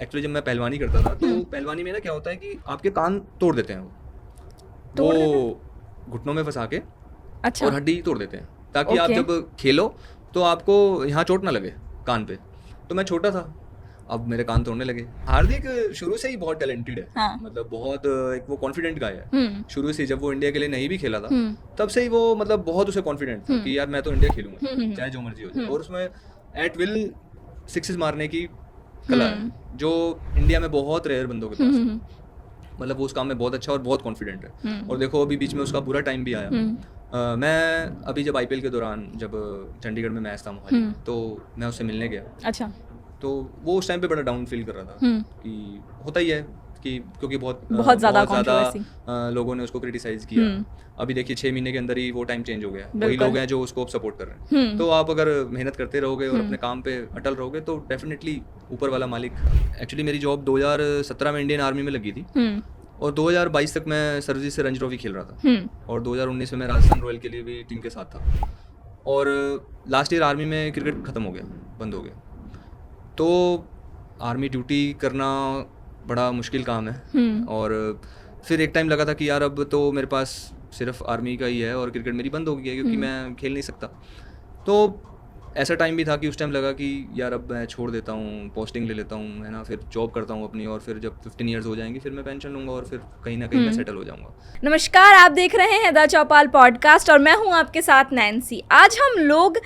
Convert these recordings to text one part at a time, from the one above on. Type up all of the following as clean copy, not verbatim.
Actually जब मैं पहलवानी करता था तो पहलवानी में ना क्या होता है कि आपके कान तोड़ देते हैं वो घुटनों में फंसा के अच्छा। और हड्डी तोड़ देते हैं ताकि आप जब खेलो तो आपको यहाँ चोट ना लगे कान पे। तो मैं छोटा था, अब मेरे कान तोड़ने लगे। हार्दिक शुरू से ही बहुत टैलेंटेड है। हाँ। मतलब बहुत एक वो कॉन्फिडेंट गाय है शुरू से। जब वो इंडिया के लिए नहीं भी खेला था तब से ही वो मतलब बहुत उसे कॉन्फिडेंट था कि यार मैं तो इंडिया खेलूंगा चाहे जो मर्जी हो जाए। और उसमें एट विल सिक्सेस मारने की कला है जो इंडिया में बहुत रेयर बंदों के पास है। मतलब वो उस काम में बहुत अच्छा और बहुत कॉन्फिडेंट है। और देखो अभी बीच में उसका बुरा टाइम भी आया। मैं अभी जब IPL के दौरान जब चंडीगढ़ में मैच था मोहाली तो मैं उससे मिलने गया। अच्छा। तो वो उस टाइम पे बड़ा डाउन फील कर रहा था कि होता ही है कि क्योंकि बहुत ज़्यादा लोगों ने उसको क्रिटिसाइज किया। अभी देखिए 6 महीने के अंदर ही वो टाइम चेंज हो गया। वही लोग हैं जो उसको अब सपोर्ट कर रहे हैं। तो आप अगर मेहनत करते रहोगे और अपने काम पे अटल रहोगे तो डेफिनेटली ऊपर वाला मालिक। एक्चुअली मेरी जॉब 2017 में इंडियन आर्मी में लगी थी और 2022 तक मैं सर्विस से रणजी ट्रॉफी खेल रहा था और 2019 में मैं राजस्थान रॉयल के लिए भी टीम के साथ था। और लास्ट ईयर आर्मी में क्रिकेट ख़त्म हो गया, बंद हो गया। तो आर्मी ड्यूटी करना बड़ा मुश्किल काम है। और फिर एक टाइम लगा था कि यार अब तो मेरे पास सिर्फ आर्मी का ही है और क्रिकेट मेरी बंद हो गई है क्योंकि मैं खेल नहीं सकता। तो ऐसा टाइम भी था कि उस टाइम लगा कि यार अब मैं छोड़ देता हूँ, पोस्टिंग ले लेता हूँ, है ना, फिर जॉब करता हूँ अपनी और फिर जब 15 ईयर्स हो जाएंगे फिर मैं पेंशन लूँगा और फिर कहीं ना कहीं मैं सेटल हो जाऊँगा। नमस्कार, आप देख रहे हैं द चौपाल पॉडकास्ट और मैं हूं आपके साथ नैन्सी। आज हम लोग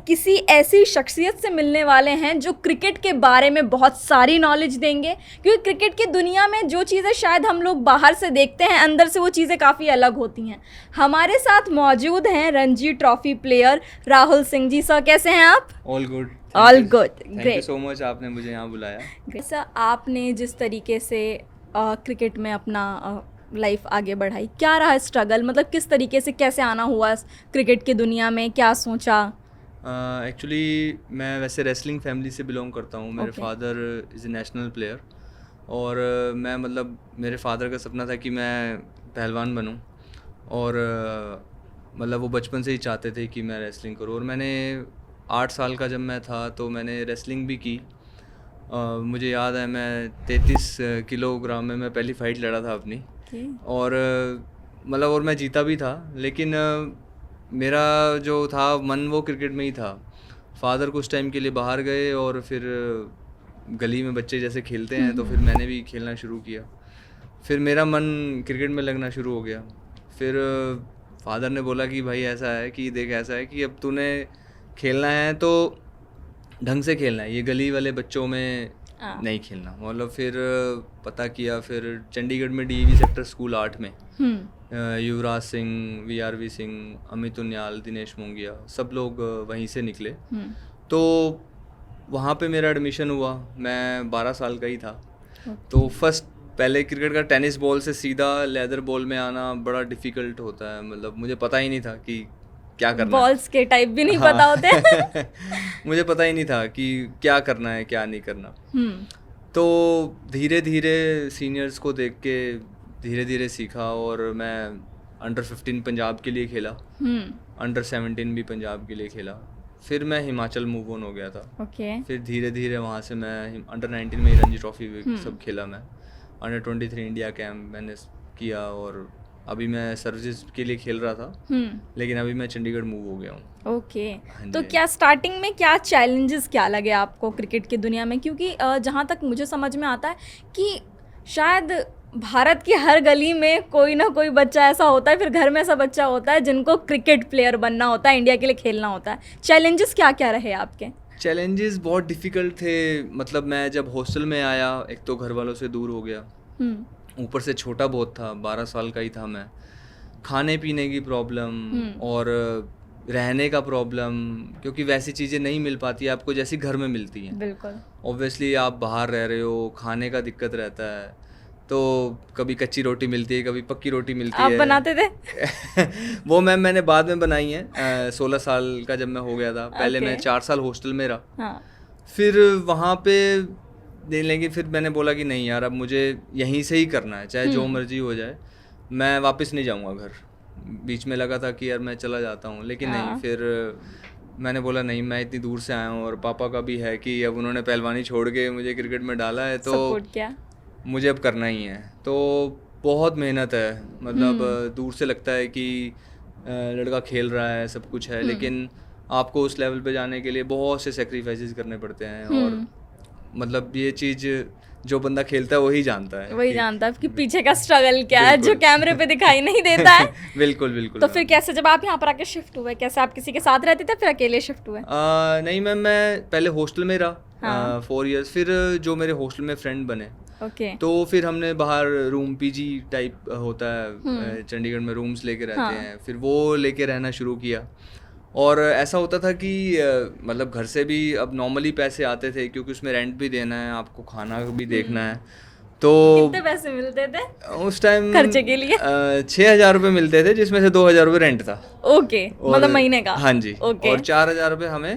किसी ऐसी शख्सियत से मिलने वाले हैं जो क्रिकेट के बारे में बहुत सारी नॉलेज देंगे, क्योंकि क्रिकेट की दुनिया में जो चीज़ें शायद हम लोग बाहर से देखते हैं अंदर से वो चीज़ें काफ़ी अलग होती हैं। हमारे साथ मौजूद हैं Ranji trophy player Rahul Singh ji. Sir कैसे हैं आप? All good, great. Thank you so much, आपने मुझे यहाँ बुलाया। सर आपने जिस तरीके से क्रिकेट में अपना लाइफ आगे बढ़ाई, क्या रहा स्ट्रगल? मतलब किस तरीके से कैसे आना हुआ क्रिकेट की दुनिया में, क्या सोचा? एक्चुअली मैं वैसे रेसलिंग फैमिली से बिलोंग करता हूँ। मेरे father is a national player और मैं मतलब मेरे फादर का सपना था कि मैं पहलवान बनूँ और मतलब वो बचपन से ही चाहते थे कि मैं रेसलिंग करूँ। और मैंने 8 साल का जब मैं था तो मैंने रेसलिंग भी की। मुझे याद है मैं 33 किलोग्राम में मैं पहली फ़ाइट लड़ा था अपनी। और मतलब और मैं जीता भी था, लेकिन मेरा जो था मन वो क्रिकेट में ही था। फादर कुछ टाइम के लिए बाहर गए और फिर गली में बच्चे जैसे खेलते हैं तो फिर मैंने भी खेलना शुरू किया। फिर मेरा मन क्रिकेट में लगना शुरू हो गया। फिर फादर ने बोला कि भाई ऐसा है कि देख, ऐसा है कि अब तूने खेलना है तो ढंग से खेलना है, ये गली वाले बच्चों में नहीं खेलना। मतलब फिर पता किया, फिर चंडीगढ़ में DAV सेक्टर स्कूल 8 में युवराज सिंह, VRV सिंह, अमित उनियाल, दिनेश मोंगिया सब लोग वहीं से निकले। तो वहाँ पे मेरा एडमिशन हुआ। मैं 12 साल का ही था। तो फर्स्ट पहले क्रिकेट का टेनिस बॉल से सीधा लेदर बॉल में आना बड़ा डिफ़िकल्ट होता है। मतलब मुझे पता ही नहीं था कि क्या करना, बॉल्स के टाइप भी नहीं पता होते। मुझे पता ही नहीं था कि क्या करना है क्या नहीं करना। तो धीरे धीरे सीनियर्स को देख के धीरे धीरे सीखा और मैं अंडर 15 पंजाब के लिए खेला, अंडर 17 भी पंजाब के लिए खेला। फिर मैं हिमाचल मूव ऑन हो गया था। फिर धीरे धीरे वहाँ से मैं अंडर 19 में रणजी ट्रॉफी सब खेला। मैं अंडर 23 इंडिया कैंप मैंने किया और अभी मैं सर्विसेज के लिए खेल रहा था, लेकिन अभी मैं चंडीगढ़ मूव हो गया हूँ। तो क्या स्टार्टिंग में क्या चैलेंजेस क्या लगे आपको क्रिकेट की दुनिया में? क्योंकि जहाँ तक मुझे समझ में आता है कि शायद भारत की हर गली में कोई ना कोई बच्चा ऐसा होता है, फिर घर में ऐसा बच्चा होता है जिनको क्रिकेट प्लेयर बनना होता है, इंडिया के लिए खेलना होता है। चैलेंजेस क्या क्या रहे आपके? चैलेंजेस बहुत डिफ़िकल्ट थे। मतलब मैं जब हॉस्टल में आया, एक तो घर वालों से दूर हो गया, ऊपर से छोटा बहुत था, 12 साल का ही था मैं। खाने पीने की प्रॉब्लम और रहने का प्रॉब्लम, क्योंकि वैसी चीज़ें नहीं मिल पाती आपको जैसी घर में मिलती हैं। बिल्कुल। ऑब्वियसली आप बाहर रह रहे हो, खाने का दिक्कत रहता है। तो कभी कच्ची रोटी मिलती है, कभी पक्की रोटी मिलती है। आप बनाते थे? वो मैंने बाद में बनाई है। 16 साल का जब मैं हो गया था। पहले मैं 4 साल हॉस्टल में रहा। फिर वहाँ पे दे लेंगे, फिर मैंने बोला कि नहीं यार अब मुझे यहीं से ही करना है, चाहे जो मर्जी हो जाए, मैं वापस नहीं जाऊँगा घर। बीच में लगा था कि यार मैं चला जाता हूँ, लेकिन नहीं, फिर मैंने बोला नहीं, मैं इतनी दूर से आया हूँ और पापा का भी है कि अब उन्होंने पहलवानी छोड़ के मुझे क्रिकेट में डाला है तो सपोर्ट किया। मुझे अब करना ही है। तो बहुत मेहनत है, मतलब दूर से लगता है कि लड़का खेल रहा है, सब कुछ है, लेकिन आपको उस लेवल पे जाने के लिए बहुत से सेक्रीफाइसेस करने पड़ते हैं। और मतलब ये चीज़ जो बंदा खेलता है वही जानता है, वही जानता है कि पीछे का स्ट्रगल क्या है, जो कैमरे पे दिखाई नहीं देता है। बिल्कुल बिल्कुल। तो फिर कैसे, जब आप यहाँ पर आके शिफ्ट हुए, कैसे आप किसी के साथ रहते थे फिर अकेले शिफ्ट हुए? नहीं मैम, मैं पहले हॉस्टल में रहा 4 इयर्स, फिर जो मेरे हॉस्टल में फ्रेंड बने ओके। तो फिर हमने बाहर रूम, पीजी टाइप होता है चंडीगढ़ में, रूम्स लेके रहते हैं, फिर वो लेके रहना शुरू किया। और ऐसा होता था कि मतलब घर से भी अब नॉर्मली पैसे आते थे क्योंकि उसमें रेंट भी देना है, आपको खाना भी देखना है। तो कितने पैसे मिलते थे उस टाइम खर्चे के लिए? 6,000 रुपये मिलते थे, जिसमें से 2,000 रुपये रेंट था। ओके, मतलब महीने का? हाँ जी। ओके। और 4,000 रुपये हमें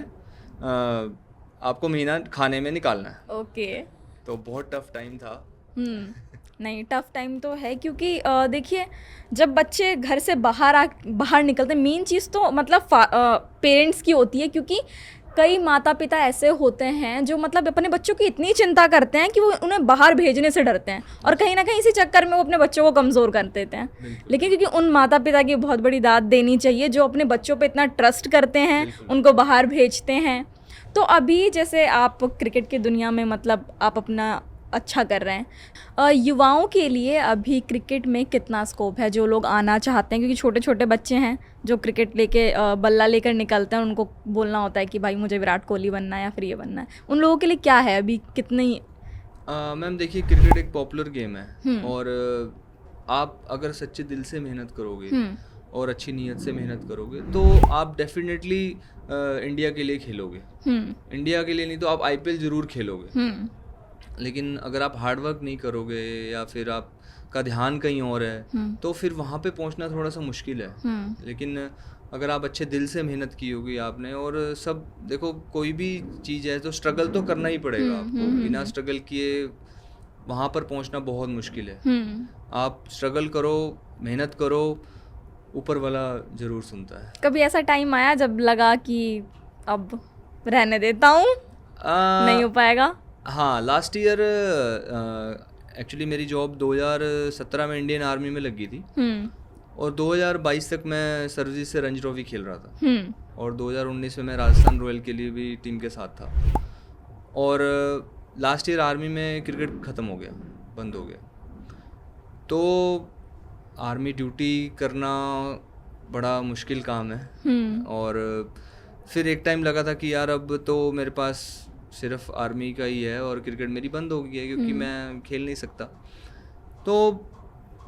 आपको महीना खाने में निकालना है। ओके। तो बहुत टफ टाइम था। नहीं, टफ टाइम तो है क्योंकि देखिए, जब बच्चे घर से बाहर निकलते, मेन चीज़ तो मतलब पेरेंट्स की होती है, क्योंकि कई माता पिता ऐसे होते हैं जो मतलब अपने बच्चों की इतनी चिंता करते हैं कि वो उन्हें बाहर भेजने से डरते हैं, और कहीं ना कहीं इसी चक्कर में वो अपने बच्चों को कमज़ोर कर देते हैं। लेकिन क्योंकि उन माता पिता की बहुत बड़ी दाद देनी चाहिए जो अपने बच्चों पे इतना ट्रस्ट करते हैं, उनको बाहर भेजते हैं। तो अभी जैसे आप क्रिकेट की दुनिया में मतलब आप अपना अच्छा कर रहे हैं, युवाओं के लिए अभी क्रिकेट में कितना स्कोप है, जो लोग आना चाहते हैं? क्योंकि छोटे छोटे बच्चे हैं जो क्रिकेट लेके बल्ला लेकर निकलते हैं, उनको बोलना होता है कि भाई मुझे विराट कोहली बनना है या फिर ये बनना है, उन लोगों के लिए क्या है अभी, कितनी? मैम देखिए, क्रिकेट एक पॉपुलर गेम है, और आप अगर सच्चे दिल से मेहनत करोगे और अच्छी नीयत से मेहनत करोगे तो आप डेफिनेटली इंडिया के लिए खेलोगे। इंडिया के लिए नहीं तो आप IPL ज़रूर खेलोगे। लेकिन अगर आप हार्ड वर्क नहीं करोगे या फिर आपका ध्यान कहीं और है तो फिर वहाँ पे पहुँचना थोड़ा सा मुश्किल है। लेकिन अगर आप अच्छे दिल से मेहनत की होगी आपने, और सब देखो कोई भी चीज़ है तो स्ट्रगल तो करना ही पड़ेगा आपको, बिना स्ट्रगल किए वहाँ पर पहुँचना बहुत मुश्किल है। आप स्ट्रगल करो, मेहनत करो, ऊपर वाला ज़रूर सुनता है। कभी ऐसा टाइम आया जब लगा कि अब रहने देता हूँ, नहीं हो पाएगा? हाँ, लास्ट ईयर एक्चुअली मेरी जॉब 2017 में इंडियन आर्मी में लगी थी, और 2022 तक मैं सर्विस से रणजी ट्रॉफी खेल रहा था, और 2019 में मैं राजस्थान रॉयल के लिए भी टीम के साथ था। और लास्ट ईयर आर्मी में क्रिकेट ख़त्म हो गया, बंद हो गया। तो आर्मी ड्यूटी करना बड़ा मुश्किल काम है, और फिर एक टाइम लगा था कि यार अब तो मेरे पास सिर्फ आर्मी का ही है और क्रिकेट मेरी बंद हो गई है क्योंकि मैं खेल नहीं सकता। तो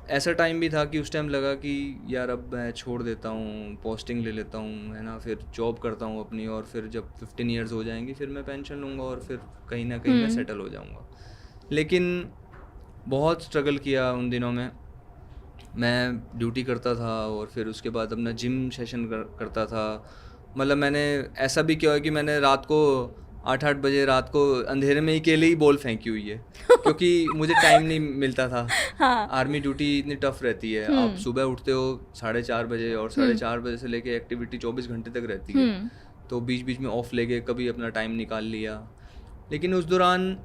ऐसा टाइम भी था कि उस टाइम लगा कि यार अब मैं छोड़ देता हूँ, पोस्टिंग ले लेता हूँ, है ना, फिर जॉब करता हूँ अपनी, और फिर जब 15 ईयर्स हो जाएंगी फिर मैं पेंशन लूँगा और फिर कहीं ना कहीं मैं सेटल हो जाऊँगा। लेकिन बहुत स्ट्रगल किया उन दिनों में। मैं ड्यूटी करता था और फिर उसके बाद अपना जिम सेशन करता था। मतलब मैंने ऐसा भी किया है कि मैंने रात को 8-8 बजे रात को अंधेरे में ही अकेले ही बॉल फेंकी हुई है क्योंकि मुझे टाइम नहीं मिलता था। हाँ। आर्मी ड्यूटी इतनी टफ रहती है, आप सुबह उठते हो 4:30 बजे, और 4:30 बजे से लेके एक्टिविटी 24 घंटे तक रहती है, तो बीच बीच में ऑफ लेके कभी अपना टाइम निकाल लिया। लेकिन उस दौरान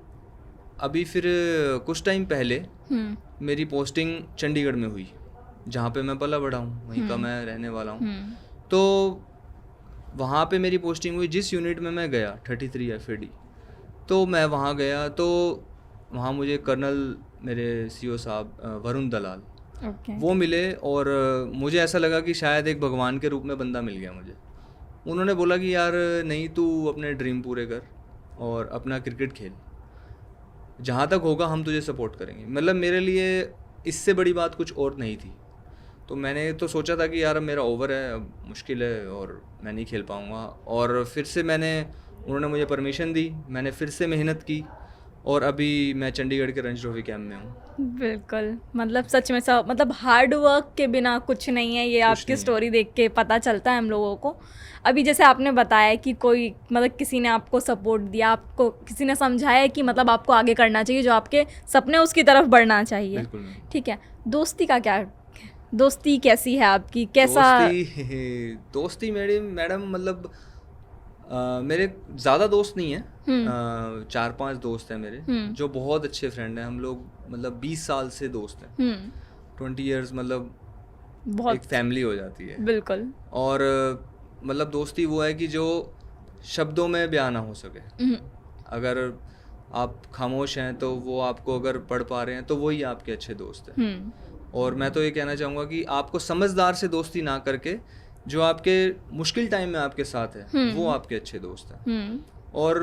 अभी फिर कुछ टाइम पहले मेरी पोस्टिंग चंडीगढ़ में हुई, जहाँ पे मैं पला बड़ा हूँ, वहीं का मैं रहने वाला हूँ। तो वहाँ पे मेरी पोस्टिंग हुई, जिस यूनिट में मैं गया 33 FAD, तो मैं वहाँ गया तो वहाँ मुझे कर्नल मेरे CO साहब वरुण दलाल वो मिले, और मुझे ऐसा लगा कि शायद एक भगवान के रूप में बंदा मिल गया मुझे। उन्होंने बोला कि यार नहीं, तू अपने ड्रीम पूरे कर और अपना क्रिकेट खेल, जहाँ तक होगा हम तुझे सपोर्ट करेंगे। मतलब मेरे लिए इससे बड़ी बात कुछ और नहीं थी। तो मैंने तो सोचा था कि यार अब मेरा ओवर है, अब मुश्किल है और मैं नहीं खेल पाऊँगा। और फिर से उन्होंने मुझे परमिशन दी, मैंने फिर से मेहनत की, और अभी मैं चंडीगढ़ के रणजी ट्रॉफी कैंप में हूँ। बिल्कुल, मतलब सच में सब, मतलब हार्ड वर्क के बिना कुछ नहीं है, ये आपकी स्टोरी देख के पता चलता है हम लोगों को। अभी जैसे आपने बताया कि कोई मतलब किसी ने आपको सपोर्ट दिया, आपको किसी ने समझाया कि मतलब आपको आगे करना चाहिए, जो आपके सपने उसकी तरफ बढ़ना चाहिए। ठीक है, दोस्ती का क्या, दोस्ती कैसी है आपकी, कैसा? दोस्ती मैडम मतलब मेरे ज़्यादा दोस्त नहीं हैं, 4-5 दोस्त हैं मेरे जो बहुत अच्छे फ्रेंड हैं। हम लोग मतलब 20 साल से दोस्त हैं, 20 इयर्स, मतलब बहुत एक फैमिली हो जाती है। बिल्कुल। और मतलब दोस्ती वो है कि जो शब्दों में बयान ना हो सके। अगर आप खामोश हैं तो वो आपको अगर पढ़ पा रहे हैं तो वही आपके अच्छे दोस्त हैं। और मैं तो ये कहना चाहूँगा कि आपको समझदार से दोस्ती ना करके जो आपके मुश्किल टाइम में आपके साथ है वो आपके अच्छे दोस्त हैं। और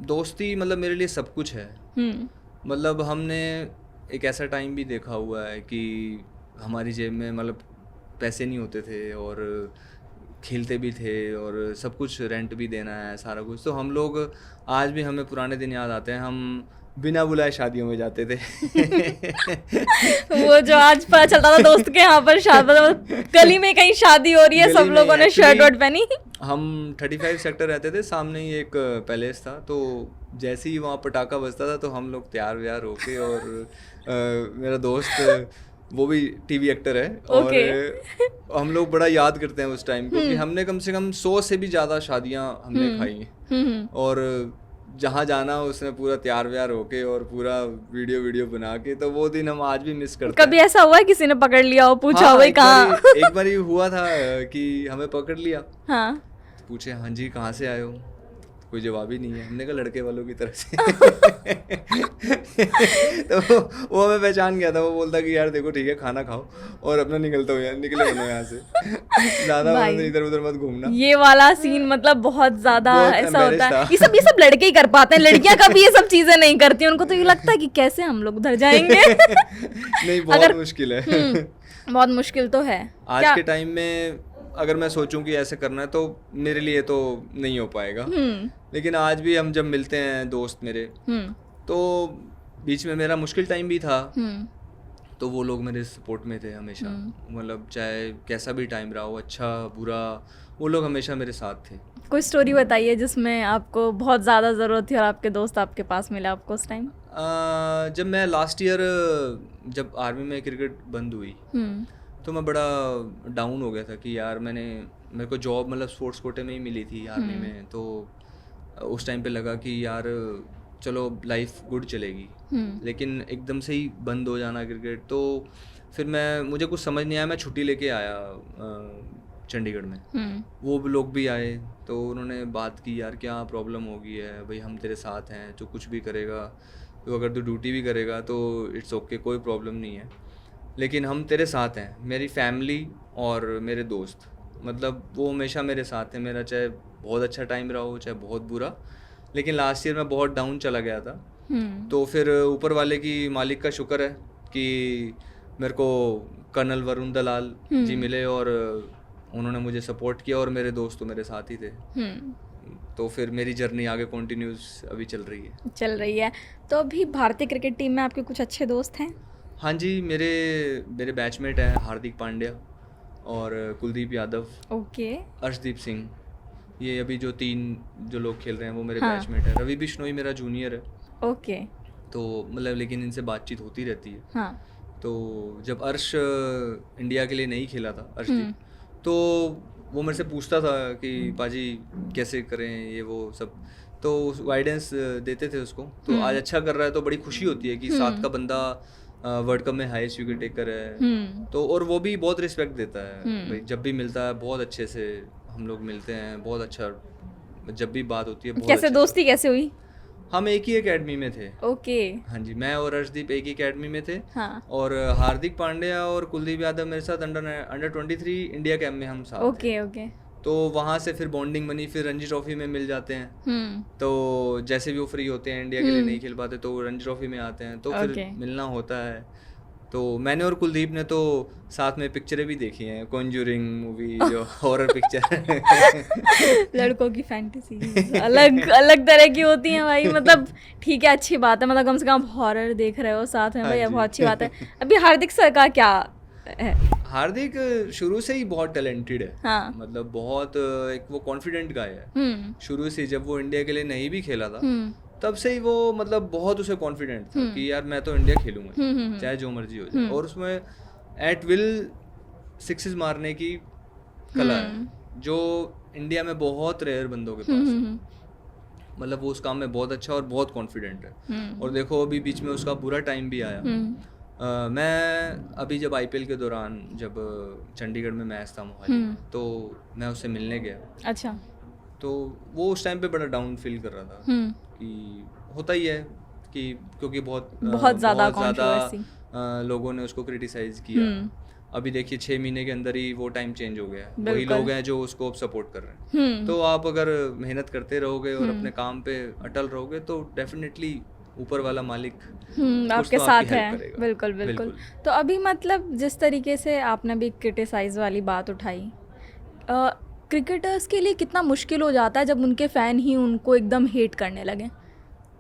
दोस्ती मतलब मेरे लिए सब कुछ है। मतलब हमने एक ऐसा टाइम भी देखा हुआ है कि हमारी जेब में मतलब पैसे नहीं होते थे और खेलते भी थे और सब कुछ, रेंट भी देना है, सारा कुछ। तो हम लोग आज भी, हमें पुराने दिन याद आते हैं, हम बिना बुलाए शादियों में जाते थे। वो जो आज पता चलता था दोस्त के यहाँ पर शादी, गली में कहीं शादी हो रही है, सब लोगों ने शर्ट वर्ट पहनी। हम 35 सेक्टर रहते थे, सामने ही एक पैलेस था, तो जैसे ही वहाँ पटाखा बजता था तो हम लोग तैयार व्यार होके, और मेरा दोस्त वो भी टीवी एक्टर है, और हम लोग बड़ा याद करते हैं उस टाइम को कि हमने कम से कम 100 से भी ज़्यादा शादियाँ हमने खाई हैं। और जहाँ जाना उसने पूरा तैयार व्यार होके और पूरा वीडियो बना के, तो वो दिन हम आज भी मिस करते हैं। कभी ऐसा हुआ है किसी ने पकड़ लिया हो, पूछा हो भाई कहाँ? एक बार हुआ था कि हमें पकड़ लिया, हाँ, पूछे हाँ जी कहाँ से आए हो, कोई जवाब ही नहीं है। हमने कहा लड़के वालों की तरफ से। तो वो हमें पहचान गया था, वो बोलता कि यार देखो ठीक है खाना खाओ और अपना निकलता हो यार, निकले बनो यहाँ से, ज़्यादा इधर उधर मत घूमना। ये वाला सीन मतलब बहुत ज्यादा ऐसा होता है। ये सब लड़के ही कर पाते हैं, लड़कियां कभी ये सब चीजें नहीं करती। उनको तो ये लगता है कि कैसे हम लोग उधर जाएंगे। नहीं, बहुत मुश्किल है। बहुत मुश्किल तो है आज के टाइम में। अगर मैं सोचूं कि ऐसे करना है तो मेरे लिए तो नहीं हो पाएगा। लेकिन आज भी हम जब मिलते हैं दोस्त मेरे, तो बीच में मेरा मुश्किल टाइम भी था, तो वो लोग मेरे सपोर्ट में थे हमेशा। मतलब चाहे कैसा भी टाइम रहा हो, अच्छा बुरा, वो लोग हमेशा मेरे साथ थे। कोई स्टोरी बताइए जिसमें आपको बहुत ज़्यादा ज़रूरत थी और आपके दोस्त आपके पास मिले आपको उस टाइम। जब मैं लास्ट ईयर, जब आर्मी में क्रिकेट बंद हुई, तो मैं बड़ा डाउन हो गया था कि यार मेरे को जॉब मतलब स्पोर्ट्स कोटे में ही मिली थी आर्मी में। तो उस टाइम पे लगा कि यार चलो लाइफ गुड चलेगी, लेकिन एकदम से ही बंद हो जाना क्रिकेट, तो फिर मुझे कुछ समझ नहीं आया। मैं छुट्टी लेके आया चंडीगढ़ में। वो लोग भी आए, तो उन्होंने बात की यार क्या प्रॉब्लम हो गई है भाई, हम तेरे साथ हैं, जो कुछ भी करेगा, तो अगर तू ड्यूटी भी करेगा तो इट्स ओके, कोई प्रॉब्लम नहीं है, लेकिन हम तेरे साथ हैं। मेरी फैमिली और मेरे दोस्त, मतलब वो हमेशा मेरे साथ हैं, मेरा चाहे बहुत अच्छा टाइम रहा हो चाहे बहुत बुरा। लेकिन लास्ट ईयर मैं बहुत डाउन चला गया था, तो फिर ऊपर वाले की, मालिक का शुक्र है कि मेरे को कर्नल वरुण दलाल जी मिले और उन्होंने मुझे सपोर्ट किया, और मेरे दोस्त तो मेरे साथ ही थे। तो फिर मेरी जर्नी आगे कंटिन्यूस अभी चल रही है। तो अभी भारतीय क्रिकेट टीम में आपके कुछ अच्छे दोस्त हैं? हाँ जी, मेरे बैचमेट हैं हार्दिक पांड्या और कुलदीप यादव, अर्शदीप सिंह। ये अभी जो 3 जो लोग खेल रहे हैं वो मेरे बैचमेट हैं। रवि बिश्नोई मेरा जूनियर है। तो मतलब लेकिन इनसे बातचीत होती रहती है। तो जब अर्श इंडिया के लिए नहीं खेला था, अर्शदीप, तो वो मेरे से पूछता था कि पाजी कैसे करें ये वो सब, तो गाइडेंस देते थे उसको। तो आज अच्छा कर रहा है तो बड़ी खुशी होती है कि साथ का बंदा वर्ल्ड कप में हाईएस्ट विकेट टेकर है। तो और वो भी बहुत रिस्पेक्ट देता है भाई, जब भी मिलता है बहुत अच्छे से हम लोग मिलते हैं, बहुत अच्छा, जब भी बात होती है बहुत कैसे दोस्ती कैसे हुई? हम एक ही एकेडमी में थे। हाँ जी, मैं और अर्शदीप एक ही एकेडमी में थे। और हार्दिक पांड्या और कुलदीप यादव मेरे साथ अंडर 23 इंडिया कैंप में हम साथ थे। तो वहाँ से फिर बॉन्डिंग बनी, फिर रणजी ट्रॉफी में मिल जाते हैं। तो जैसे भी वो फ्री होते हैं, इंडिया के लिए नहीं खेल पाते, तो रणजी ट्रॉफी में आते हैं, तो फिर मिलना होता है। तो मैंने और कुलदीप ने तो साथ में पिक्चरें भी देखी हैं, कॉन्जूरिंग मूवी, जो हॉरर पिक्चर। लड़कों की फैंटेसी अलग अलग तरह की होती हैं भाई। मतलब ठीक है, अच्छी बात है, मतलब कम से कम हॉरर देख रहे हो साथ में भाई, बहुत अच्छी बात है। अभी हार्दिक सर का क्या है? हार्दिक शुरू से ही बहुत टैलेंटेड है। मतलब बहुत एक वो कॉन्फिडेंट गाय है। शुरू से जब वो इंडिया के लिए नहीं भी खेला था, तब से ही वो मतलब बहुत उसे कॉन्फिडेंट था कि यार मैं तो इंडिया खेलूंगा चाहे जो मर्जी हो जाए। और उसमें एट विल सिक्सेस मारने की कला है, जो इंडिया में बहुत रेयर बंदों के पास है। मतलब वो उस काम में बहुत अच्छा और बहुत कॉन्फिडेंट है। और देखो अभी बीच में उसका बुरा टाइम भी आया। मैं अभी जब आईपीएल के दौरान जब चंडीगढ़ में मैच था मोहाली में, तो मैं उससे मिलने गया। अच्छा। तो वो उस टाइम पे बड़ा डाउन फील कर रहा था कि होता ही है कि क्योंकि बहुत ज़्यादा लोगों ने उसको क्रिटिसाइज किया। अभी देखिए 6 महीने के अंदर ही वो टाइम चेंज हो गया है। वही लोग हैं जो उसको अब सपोर्ट कर रहे हैं। तो आप अगर मेहनत करते रहोगे और अपने काम पे अटल रहोगे तो डेफिनेटली ऊपर वाला मालिक आपके साथ है। बिल्कुल बिल्कुल। तो अभी मतलब जिस तरीके से आपने भी क्रिटिसाइज वाली बात उठाई, क्रिकेटर्स के लिए कितना मुश्किल हो जाता है जब उनके फ़ैन ही उनको एकदम हेट करने लगे?